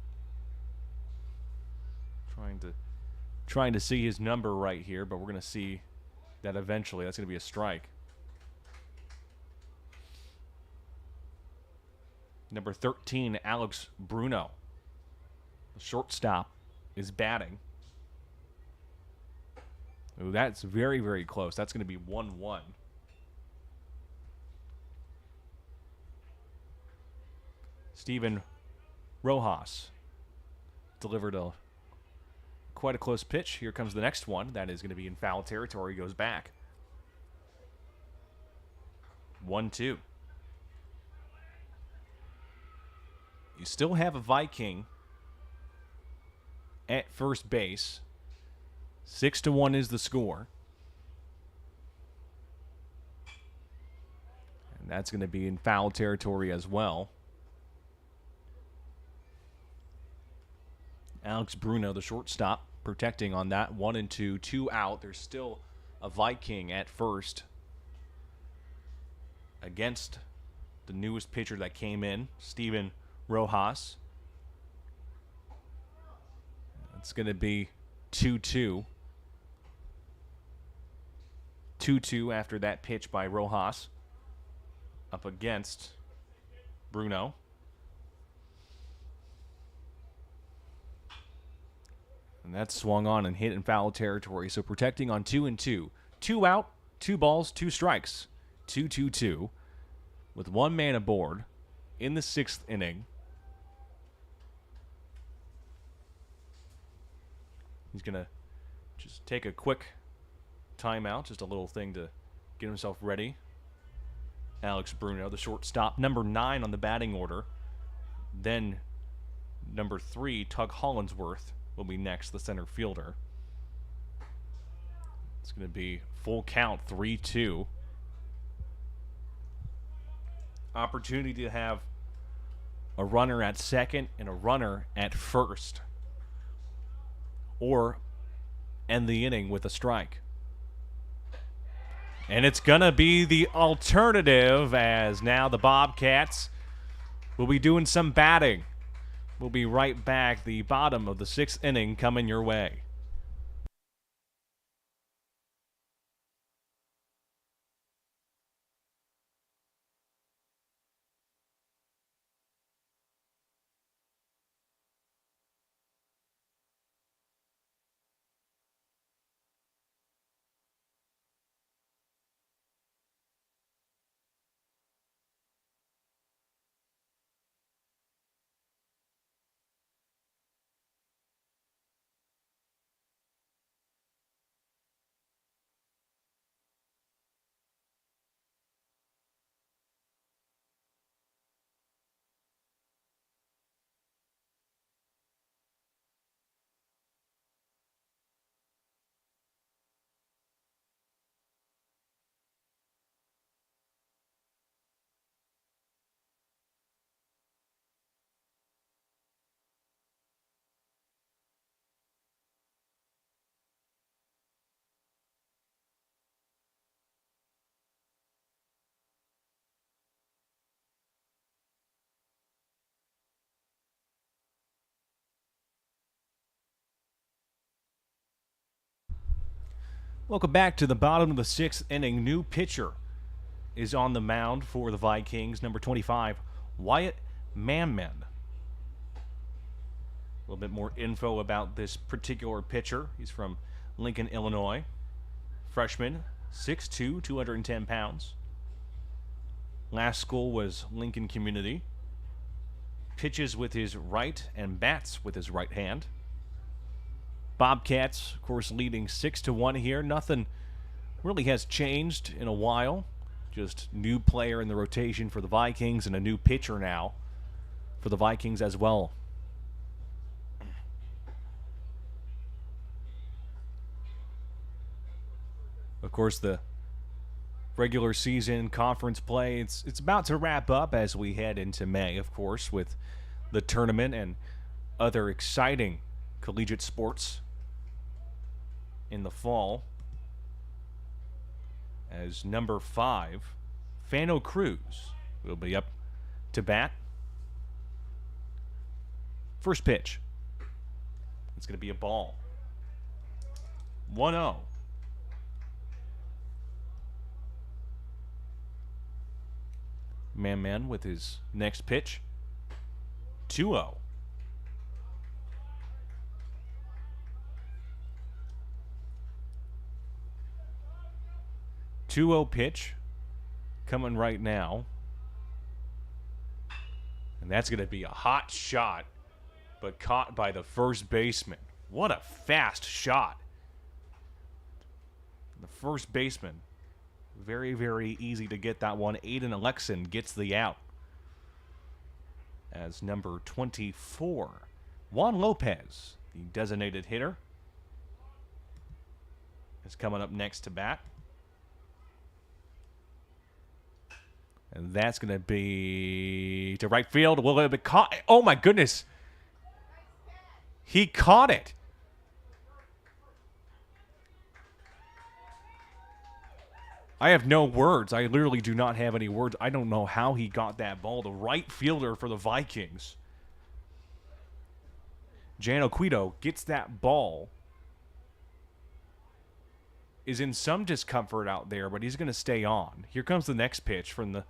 Speaker 1: Trying to see his number right here, but we're going to see that eventually. That's going to be a strike. Number 13, Alex Bruno. The shortstop is batting. Ooh, that's very, very close. That's going to be 1-1. Steven Rojas delivered quite a close pitch. Here comes the next one. That is going to be in foul territory. Goes back. 1-2. You still have a Viking at first base. 6-1 is the score. And that's going to be in foul territory as well. Alex Bruno, the shortstop, protecting on that. 1-2, 2 out. There's still a Viking at first against the newest pitcher that came in, Steven Rojas. It's going to be 2-2. 2-2 after that pitch by Rojas up against Bruno. And that's swung on and hit in foul territory. So protecting on 2-2. 2 out, 2 balls, 2 strikes. 2-2-2 with 1 man aboard in the 6th inning. He's going to just take a quick timeout, just a little thing to get himself ready. Alex Bruno, the shortstop, number 9 on the batting order. Then number 3, Tug Hollinsworth, will be next, the center fielder. It's going to be full count, 3-2. Opportunity to have a runner at second and a runner at first. Or end the inning with a strike. And it's going to be the alternative, as now the Bobcats will be doing some batting. We'll be right back. The bottom of the 6th inning coming your way. Welcome back to the bottom of the 6th inning. New pitcher is on the mound for the Vikings, number 25, Wyatt Manman. A little bit more info about this particular pitcher. He's from Lincoln, Illinois. Freshman, 6'2", 210 pounds. Last school was Lincoln Community. Pitches with his right and bats with his right hand. Bobcats, of course, leading 6-1 here. Nothing really has changed in a while. Just new player in the rotation for the Vikings and a new pitcher now for the Vikings as well. Of course, the regular season conference play, it's about to wrap up as we head into May, of course, with the tournament and other exciting collegiate sports in the fall. As number 5, Fano Cruz will be up to bat. First pitch. It's going to be a ball. 1-0. Man with his next pitch. 2-0. 2-0 pitch coming right now. And that's going to be a hot shot, but caught by the first baseman. What a fast shot. The first baseman. Very, very easy to get that one. Aiden Alexson gets the out. As number 24, Juan Lopez, the designated hitter, is coming up next to bat. And that's going to be to right field. Will it be caught? Oh, my goodness. He caught it. I have no words. I literally do not have any words. I don't know how he got that ball. The right fielder for the Vikings, Jan Oquito, gets that ball. Is in some discomfort out there, but he's going to stay on. Here comes the next pitch from the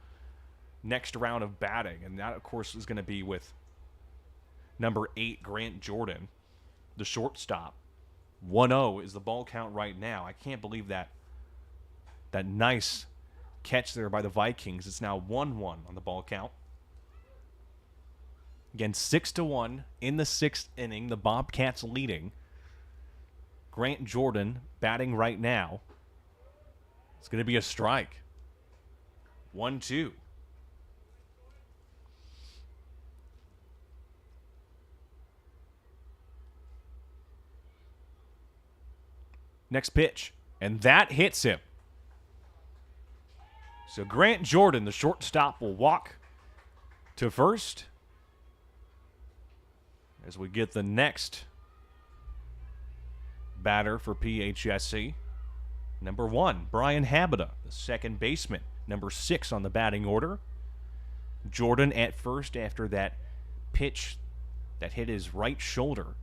Speaker 1: next round of batting, and that, of course, is going to be with number 8, Grant Jordan, the shortstop. 1-0 is the ball count right now. I can't believe that nice catch there by the Vikings. It's now 1-1 on the ball count. Again, 6-1 in the 6th inning. The Bobcats leading. Grant Jordan batting right now. It's going to be a strike. 1-2. Next pitch. And that hits him. So Grant Jordan, the shortstop, will walk to first as we get the next batter for PHSC. Number 1, Brian Habita, the second baseman. Number 6 on the batting order. Jordan at first after that pitch that hit his right shoulder.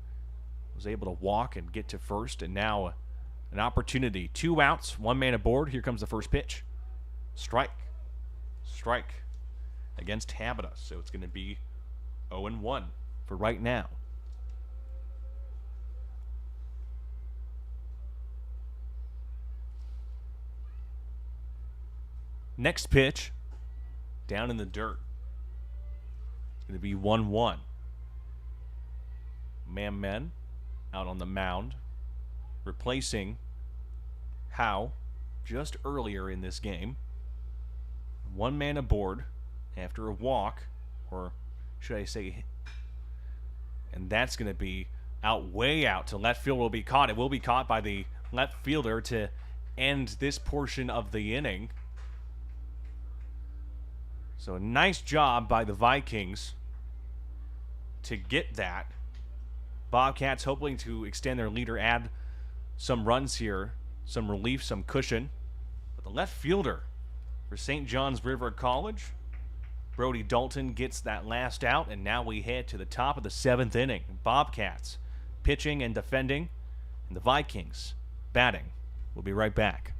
Speaker 1: Was able to walk and get to first, and now an opportunity. 2 outs, 1 man aboard. Here comes the first pitch. Strike against Habita. So it's going to be 0-1 for right now. Next pitch, down in the dirt. It's going to be 1-1. Men out on the mound, replacing Howe just earlier in this game. 1 man aboard after a walk, or should I say, and that's going to be out, way out to left field. Will be caught. It will be caught by the left fielder to end this portion of the inning. So a nice job by the Vikings to get that. Bobcats hoping to extend their lead or add some runs here, some relief, some cushion. But the left fielder for St. John's River College, Brody Dalton, gets that last out, and now we head to the top of the 7th inning. Bobcats pitching and defending, and the Vikings batting We'll be right back.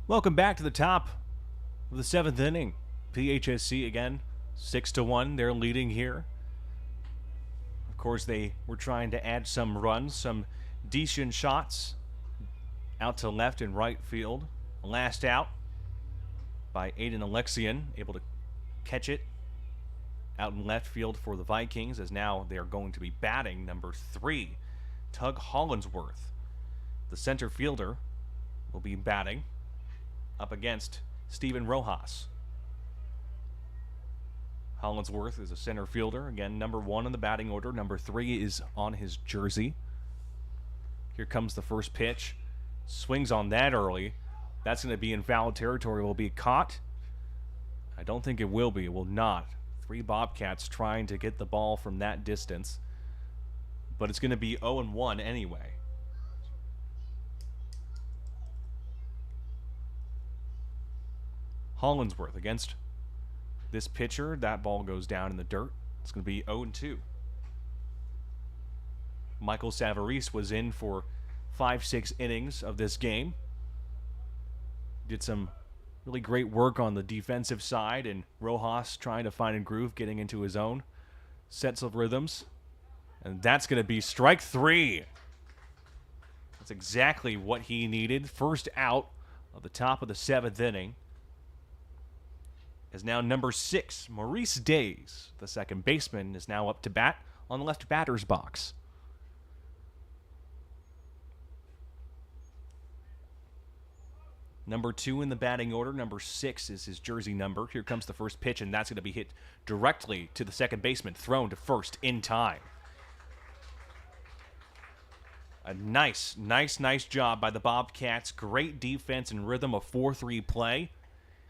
Speaker 1: Welcome back to the top of the 7th inning. PHSC again, 6-1. They're leading here. Of course, they were trying to add some runs, some decent shots out to left and right field. Last out by Aiden Alexian, able to catch it out in left field for the Vikings, as now they are going to be batting number 3, Tug Hollinsworth. The center fielder will be batting up against Steven Rojas. Hollinsworth is a center fielder. Again, number 1 in the batting order. Number 3 is on his jersey. Here comes the first pitch. Swings on that early. That's going to be in foul territory. Will be caught? I don't think it will be. It will not. 3 Bobcats trying to get the ball from that distance. But it's going to be 0-1 anyway. Hollinsworth against this pitcher. That ball goes down in the dirt. It's going to be 0-2. Michael Savarese was in for 5-6 innings of this game. Did some really great work on the defensive side, and Rojas trying to find a groove, getting into his own sets of rhythms. And that's going to be strike 3. That's exactly what he needed. First out of the top of the 7th inning is now number 6, Maurice Days. The second baseman is now up to bat on the left batter's box. Number 2 in the batting order. Number 6 is his jersey number. Here comes the first pitch, and that's going to be hit directly to the second baseman, thrown to first in time. A nice job by the Bobcats. Great defense and rhythm of 4-3 play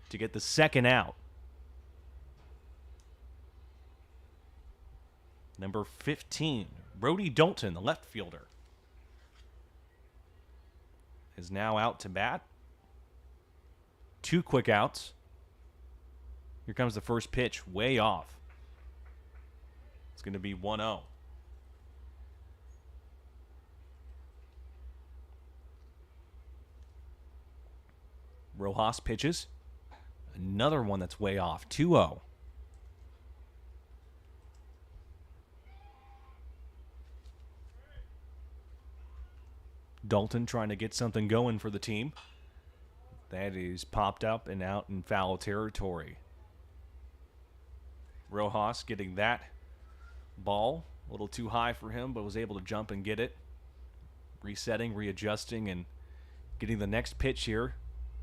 Speaker 1: to get the second out. Number 15, Brody Dalton, the left fielder, is now out to bat. 2 quick outs. Here comes the first pitch, way off. It's going to be 1-0. Rojas pitches. Another one that's way off, 2-0. Dalton trying to get something going for the team. That is popped up and out in foul territory. Rojas getting that ball a little too high for him, but was able to jump and get it. Resetting, readjusting, and getting the next pitch here.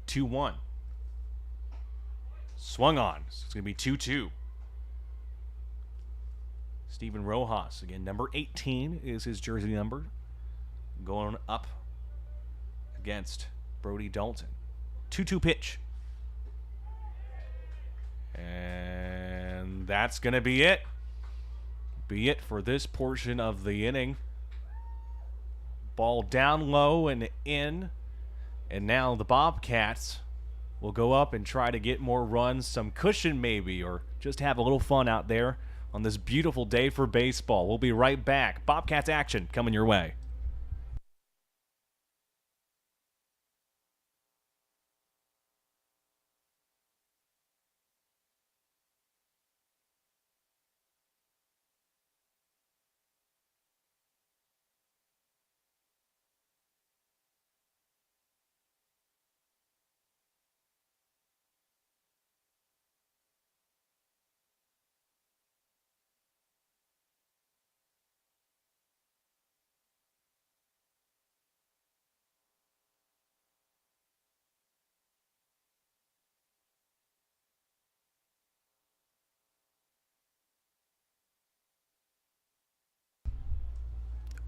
Speaker 1: 2-1. Swung on. It's going to be 2-2. Steven Rojas, again, number 18 is his jersey number. Going up against Brody Dalton. 2-2 pitch. And that's going to be it. Be it for this portion of the inning. Ball down low and in. And now the Bobcats will go up and try to get more runs, some cushion maybe, or just have a little fun out there on this beautiful day for baseball. We'll be right back. Bobcats action coming your way.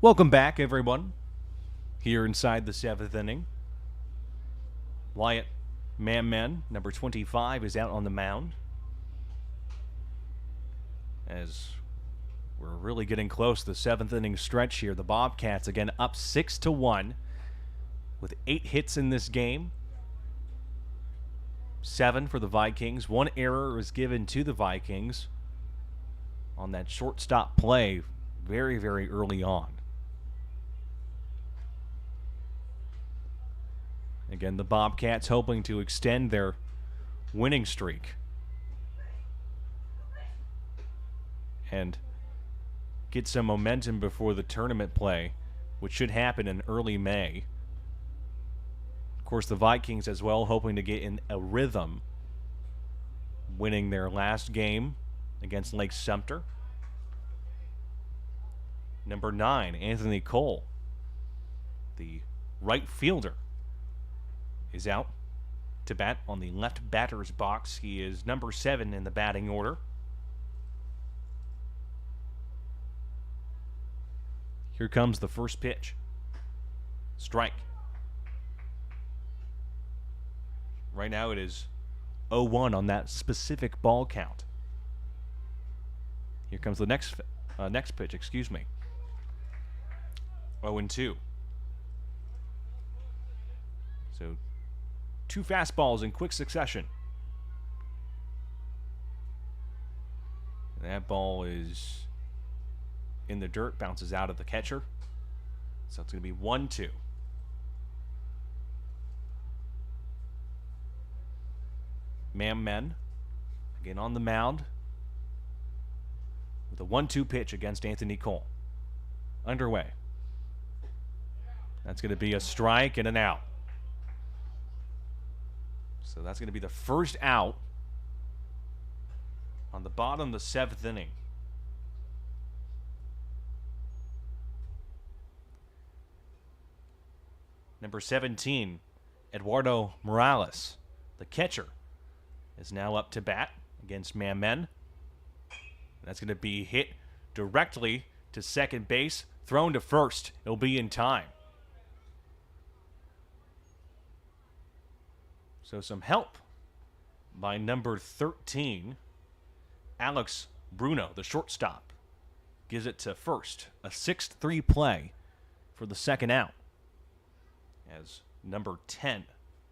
Speaker 1: Welcome back, everyone. Here inside the 7th inning, Wyatt Mammen, number 25, is out on the mound. As we're really getting close to the 7th inning stretch here, the Bobcats again up 6-1 with 8 hits in this game. 7 for the Vikings. 1 error was given to the Vikings on that shortstop play very, very early on. Again, the Bobcats hoping to extend their winning streak and get some momentum before the tournament play, which should happen in early May. Of course, the Vikings as well hoping to get in a rhythm, winning their last game against Lake Sumter. Number 9, Anthony Cole, the right fielder, is out to bat on the left batter's box. He is number 7 in the batting order. Here comes the first pitch. Strike. Right now it is 0-1 on that specific ball count. Here comes the next pitch, 0-2. So 2 fastballs in quick succession. That ball is in the dirt, bounces out of the catcher. So it's going to be 1-2. Mammen again on the mound with a 1-2 pitch against Anthony Cole. Underway. That's going to be a strike and an out. So that's going to be the first out on the bottom of the 7th inning. Number 17, Eduardo Morales, the catcher, is now up to bat against Mammen. That's going to be hit directly to second base, thrown to first. It'll be in time. So some help by number 13, Alex Bruno, the shortstop, gives it to first. A 6-3 play for the second out. As number 10,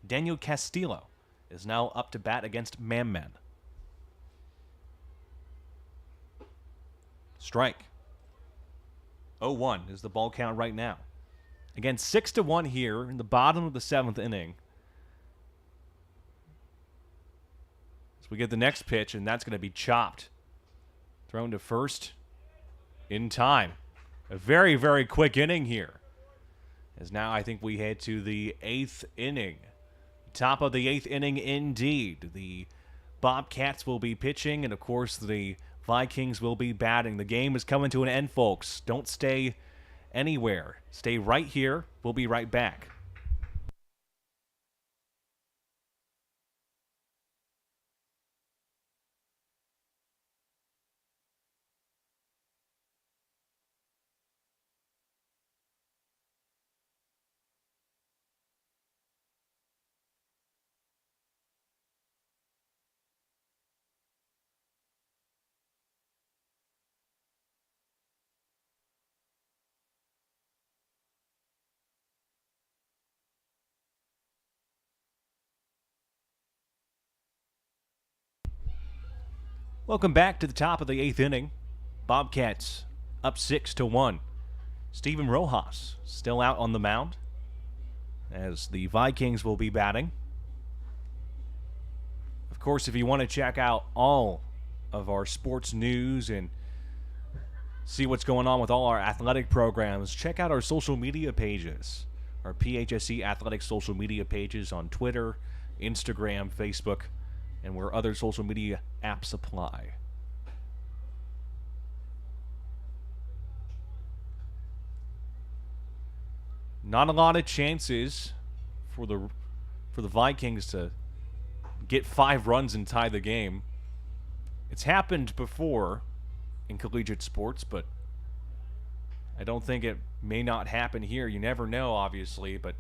Speaker 1: Daniel Castillo, is now up to bat against Mammen. Strike. 0-1 is the ball count right now. Again, 6-1 here in the bottom of the 7th inning. So we get the next pitch, and that's going to be chopped. Thrown to first in time. A very, very quick inning here. As now I think we head to the 8th inning. Top of the 8th inning indeed. The Bobcats will be pitching, and of course the Vikings will be batting. The game is coming to an end, folks. Don't stay anywhere. Stay right here. We'll be right back. Welcome back to the top of the 8th inning. Bobcats up 6-1. Steven Rojas still out on the mound as the Vikings will be batting. Of course, if you want to check out all of our sports news and see what's going on with all our athletic programs, check out our social media pages. Our PHSC athletic social media pages on Twitter, Instagram, Facebook, and where other social media apps apply. Not a lot of chances for the Vikings to get 5 runs and tie the game. It's happened before in collegiate sports, but I don't think it may not happen here. You never know, obviously, but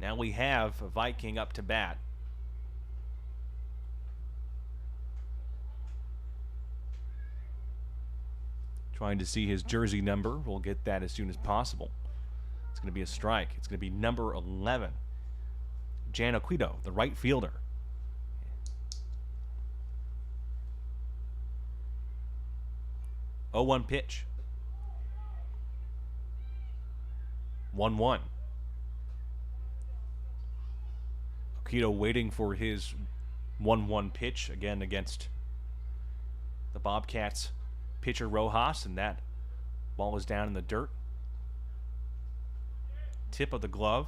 Speaker 1: now we have a Viking up to bat. Trying to see his jersey number. We'll get that as soon as possible. It's going to be a strike. It's going to be number 11. Jan Aquito, the right fielder. Oh, 1 pitch. 1-1. Aquito waiting for his 1-1 pitch again against the Bobcats pitcher Rojas, and that ball is down in the dirt. Tip of the glove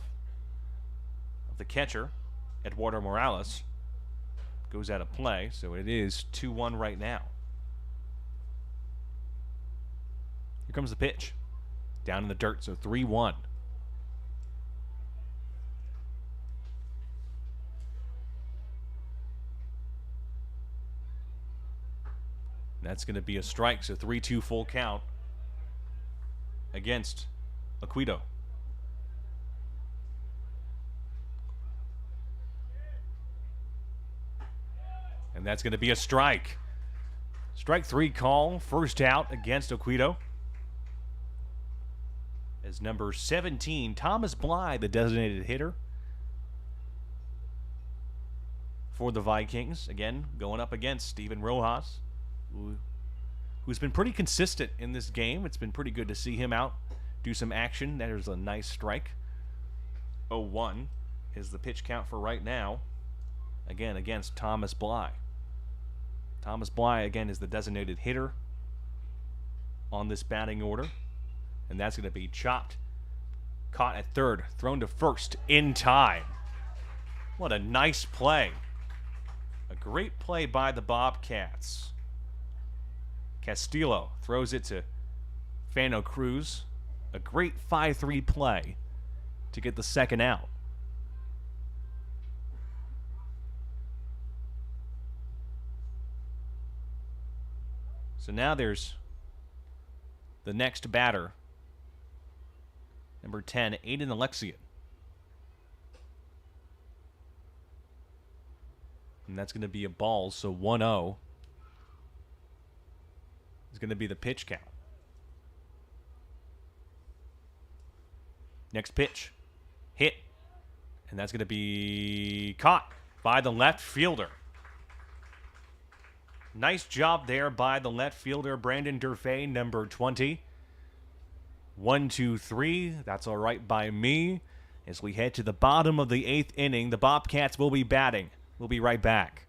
Speaker 1: of the catcher, Eduardo Morales, goes out of play, so it is 2-1 right now. Here comes the pitch. Down in the dirt, so 3-1. That's going to be a strike, so 3-2 full count against Aquito. And that's going to be a strike. Strike 3 call, first out against Aquito. As number 17, Thomas Bly, the designated hitter for the Vikings. Again, going up against Steven Rojas, who's been pretty consistent in this game. It's been pretty good to see him out, do some action. There's a nice strike. 0-1 is the pitch count for right now. Again, against Thomas Bly. Thomas Bly, again, is the designated hitter on this batting order. And that's going to be chopped. Caught at third. Thrown to first in time. What a nice play. A great play by the Bobcats. Castillo throws it to Fano Cruz. A great 5-3 play to get the second out. So now there's the next batter. Number 10, Aiden Alexian. And that's going to be a ball, so 1-0 is going to be the pitch count. Next pitch. Hit. And that's going to be caught by the left fielder. Nice job there by the left fielder, Brandon Durfay, number 20. 1-2-3. That's all right by me. As we head to the bottom of the 8th inning, the Bobcats will be batting. We'll be right back.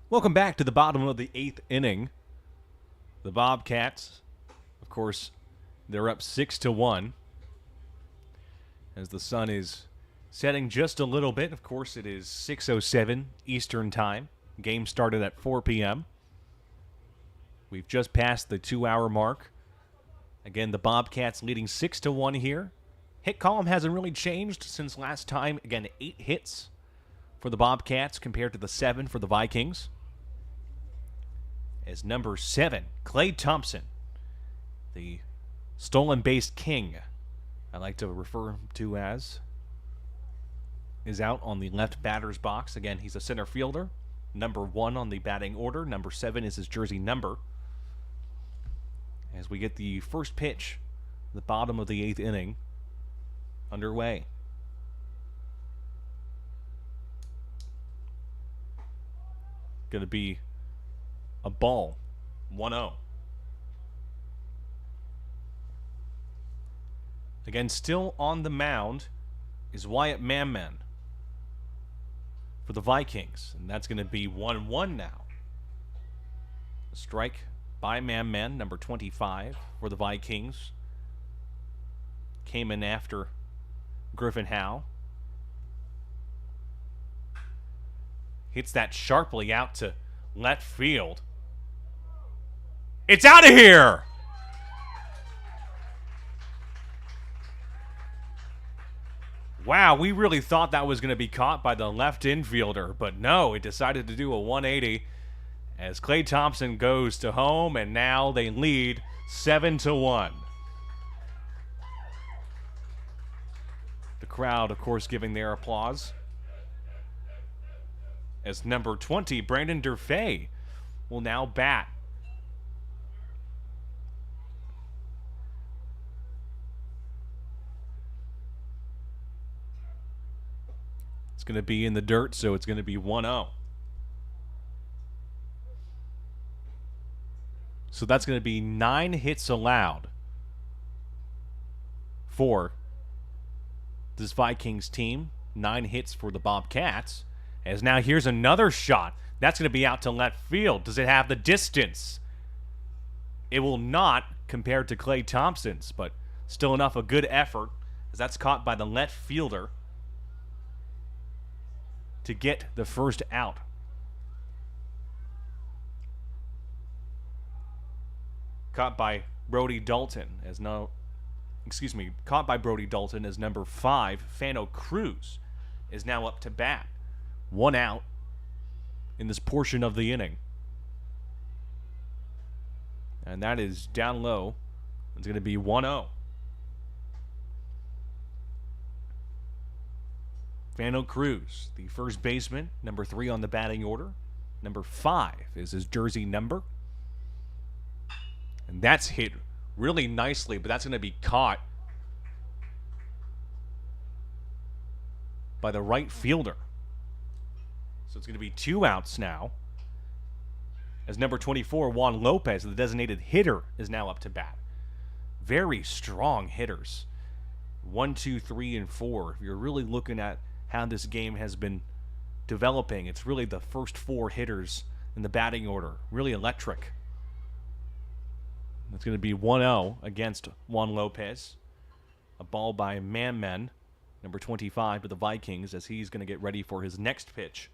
Speaker 1: Welcome back to the bottom of the 8th inning. The Bobcats, of course, they're up 6-1 as the sun is setting just a little bit. Of course, it is 6:07 Eastern Time. Game started at 4 p.m. We've just passed the 2-hour mark. Again, the Bobcats leading 6-1 here. Hit column hasn't really changed since last time. Again, 8 hits for the Bobcats compared to the 7 for the Vikings. As number 7, Clay Thompson, the stolen base king, I like to refer him to as, is out on the left batter's box. Again, he's a center fielder. Number 1 on the batting order. Number 7 is his jersey number. As we get the first pitch, the bottom of the 8th inning, underway. Going to be a ball. 1-0. Again, still on the mound is Wyatt Manman for the Vikings. And that's going to be 1-1 now. Strike by Man, number 25 for the Vikings. Came in after Griffin Howe. Hits that sharply out to left field. It's out of here! Wow, we really thought that was going to be caught by the left infielder, but no, it decided to do a 180 as Clay Thompson goes to home, and now they lead 7-1. The crowd, of course, giving their applause as number 20, Brandon Durfee, will now bat. It's going to be in the dirt, so it's going to be 1-0. So that's going to be 9 hits allowed for this Vikings team. 9 hits for the Bobcats. As now here's another shot. That's going to be out to left field. Does it have the distance? It will not compared to Clay Thompson's, but still enough a good effort as that's caught by the left fielder to get the first out. Caught by Brody Dalton as caught by Brody Dalton as number 5, Fano Cruz, is now up to bat. 1 out in this portion of the inning. And that is down low. It's going to be 1-0. Fano Cruz, the first baseman, number 3 on the batting order. Number 5 is his jersey number. And that's hit really nicely, but that's going to be caught by the right fielder. So it's going to be 2 outs now, as number 24, Juan Lopez, the designated hitter, is now up to bat. Very strong hitters. 1, 2, 3, and 4. If you're really looking at how this game has been developing, it's really the first 4 hitters in the batting order. Really electric. It's going to be 1-0 against Juan Lopez. A ball by Man, number 25 to the Vikings, as he's going to get ready for his next pitch.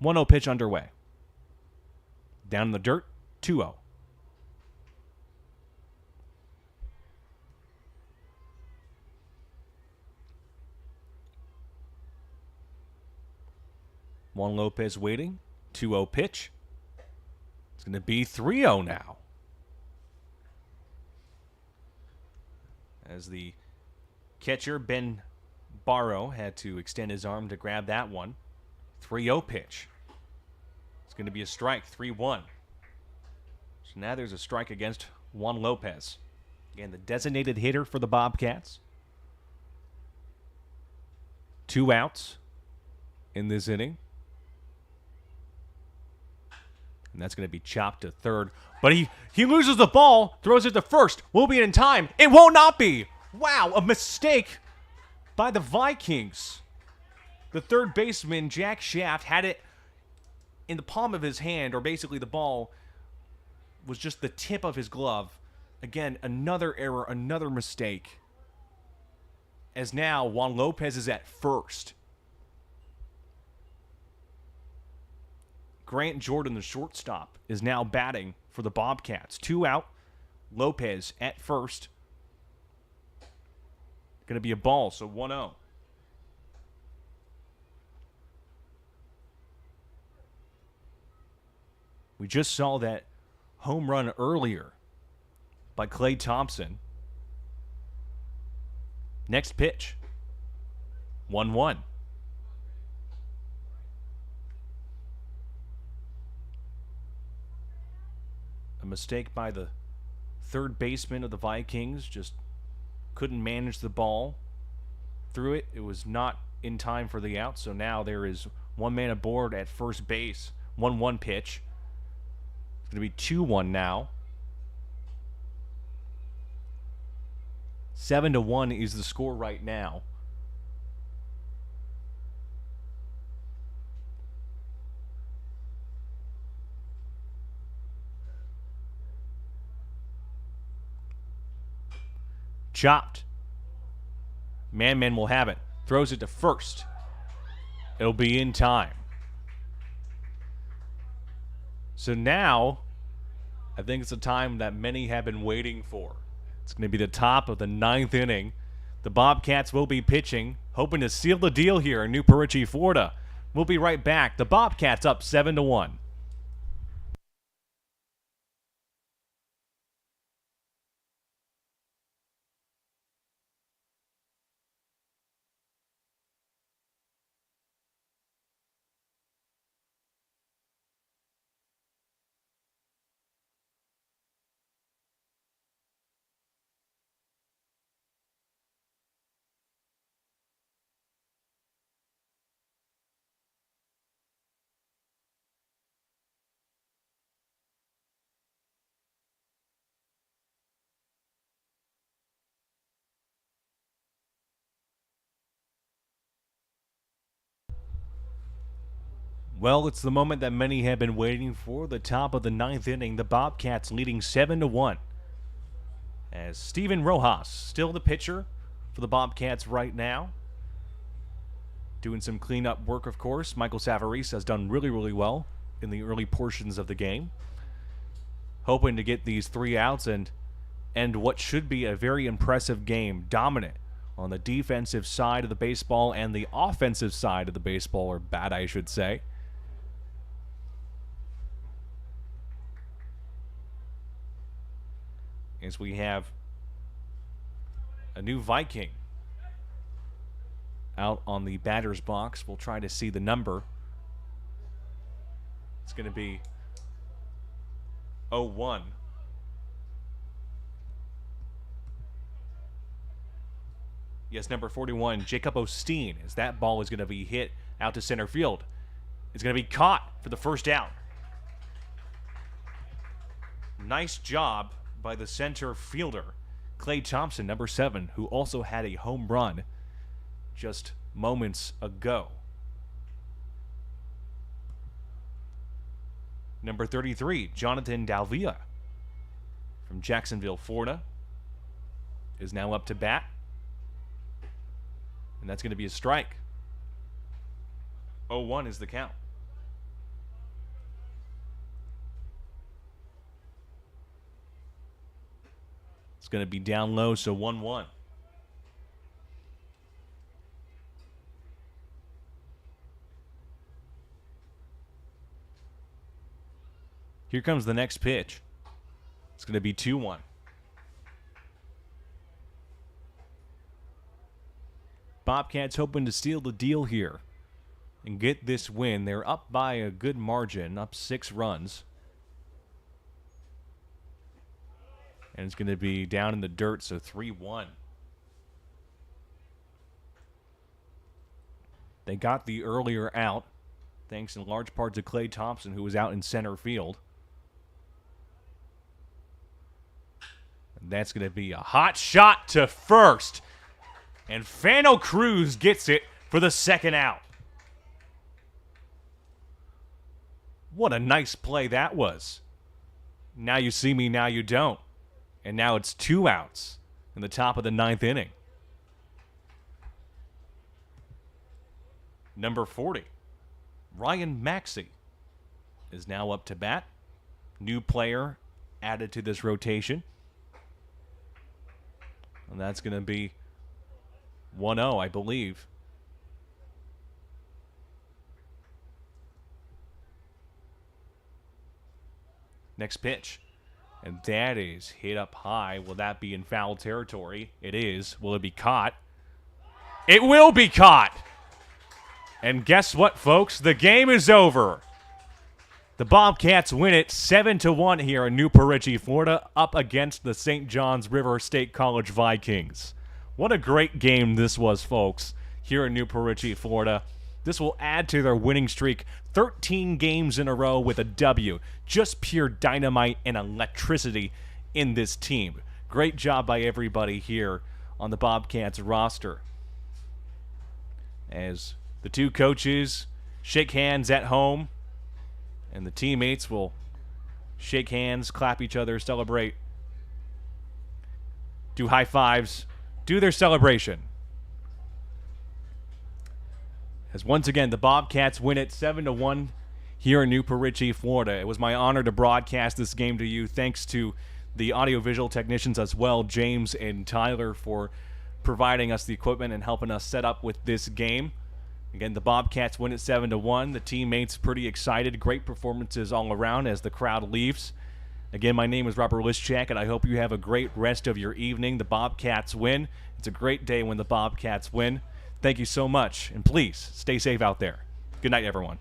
Speaker 1: 1-0 pitch underway. Down in the dirt, 2-0. Juan Lopez waiting. 2-0 pitch. It's going to be 3-0 now. As the catcher, Ben Barrow, had to extend his arm to grab that one. 3-0 pitch. It's going to be a strike, 3-1. So now there's a strike against Juan Lopez. Again, the designated hitter for the Bobcats. 2 outs in this inning. And that's going to be chopped to third. But he loses the ball, throws it to first. Will be in time. It will not be. Wow, a mistake by the Vikings. The third baseman, Jack Shaft, had it in the palm of his hand, or basically the ball was just the tip of his glove. Again, another error, another mistake. As now, Juan Lopez is at first. Grant Jordan, the shortstop, is now batting for the Bobcats. 2 out. Lopez at first. Going to be a ball, so 1-0. We just saw that home run earlier by Clay Thompson. Next pitch. 1-1. A mistake by the third baseman of the Vikings. Just couldn't manage the ball through it. It was not in time for the out, so now there is one man aboard at first base. 1-1 pitch. It's going to be 2-1 now. 7-1 is the score right now. Chopped. Man will have it. Throws it to first. It'll be in time. So now, I think it's a time that many have been waiting for. It's going to be the top of the 9th inning. The Bobcats will be pitching, hoping to seal the deal here in New Perici, Florida. We'll be right back. The Bobcats up 7-1. Well, it's the moment that many have been waiting for. The top of the 9th inning, the Bobcats leading 7-1. As Steven Rojas, still the pitcher for the Bobcats right now. Doing some cleanup work, of course. Michael Savarese has done really well in the early portions of the game. Hoping to get these 3 outs and end what should be a very impressive game. Dominant on the defensive side of the baseball and the offensive side of the baseball, or bat, I should say. As we have a new Viking out on the batter's box. We'll try to see the number. It's going to be 01. Yes, number 41, Jacob Osteen, as that ball is going to be hit out to center field. It's going to be caught for the first out. Nice job by the center fielder, Clay Thompson, number 7, who also had a home run just moments ago. Number 33, Jonathan Dalvia from Jacksonville, Florida, is now up to bat. And that's going to be a strike. 0-1 is the count. It's going to be down low, so 1-1. Here comes the next pitch. It's going to be 2-1. Bobcats hoping to seal the deal here and get this win. They're up by a good margin, up 6 runs. And it's going to be down in the dirt, so 3-1. They got the earlier out, thanks in large part to Clay Thompson, who was out in center field. And that's going to be a hot shot to first. And Fano Cruz gets it for the second out. What a nice play that was. Now you see me, now you don't. And now it's 2 outs in the top of the 9th inning. Number 40, Ryan Maxey, is now up to bat. New player added to this rotation. And that's going to be 1-0, I believe. Next pitch. And that is hit up high. Will that be in foul territory? It is. Will it be caught? It will be caught! And guess what, folks? The game is over. The Bobcats win it 7-1 here in New Perici, Florida, up against the St. John's River State College Vikings. What a great game this was, folks, here in New Perici, Florida. This will add to their winning streak, 13 games in a row with a W. Just pure dynamite and electricity in this team. Great job by everybody here on the Bobcats roster. As the 2 coaches shake hands at home, and the teammates will shake hands, clap each other, celebrate do high fives, do their celebration. As once again, the Bobcats win it 7-1 here in Newport Richey, Florida. It was my honor to broadcast this game to you. Thanks to the audiovisual technicians as well, James and Tyler, for providing us the equipment and helping us set up with this game. Again, the Bobcats win it 7-1. The teammates pretty excited. Great performances all around as the crowd leaves. Again, my name is Robert Lischak, and I hope you have a great rest of your evening. The Bobcats win. It's a great day when the Bobcats win. Thank you so much, and please stay safe out there. Good night, everyone.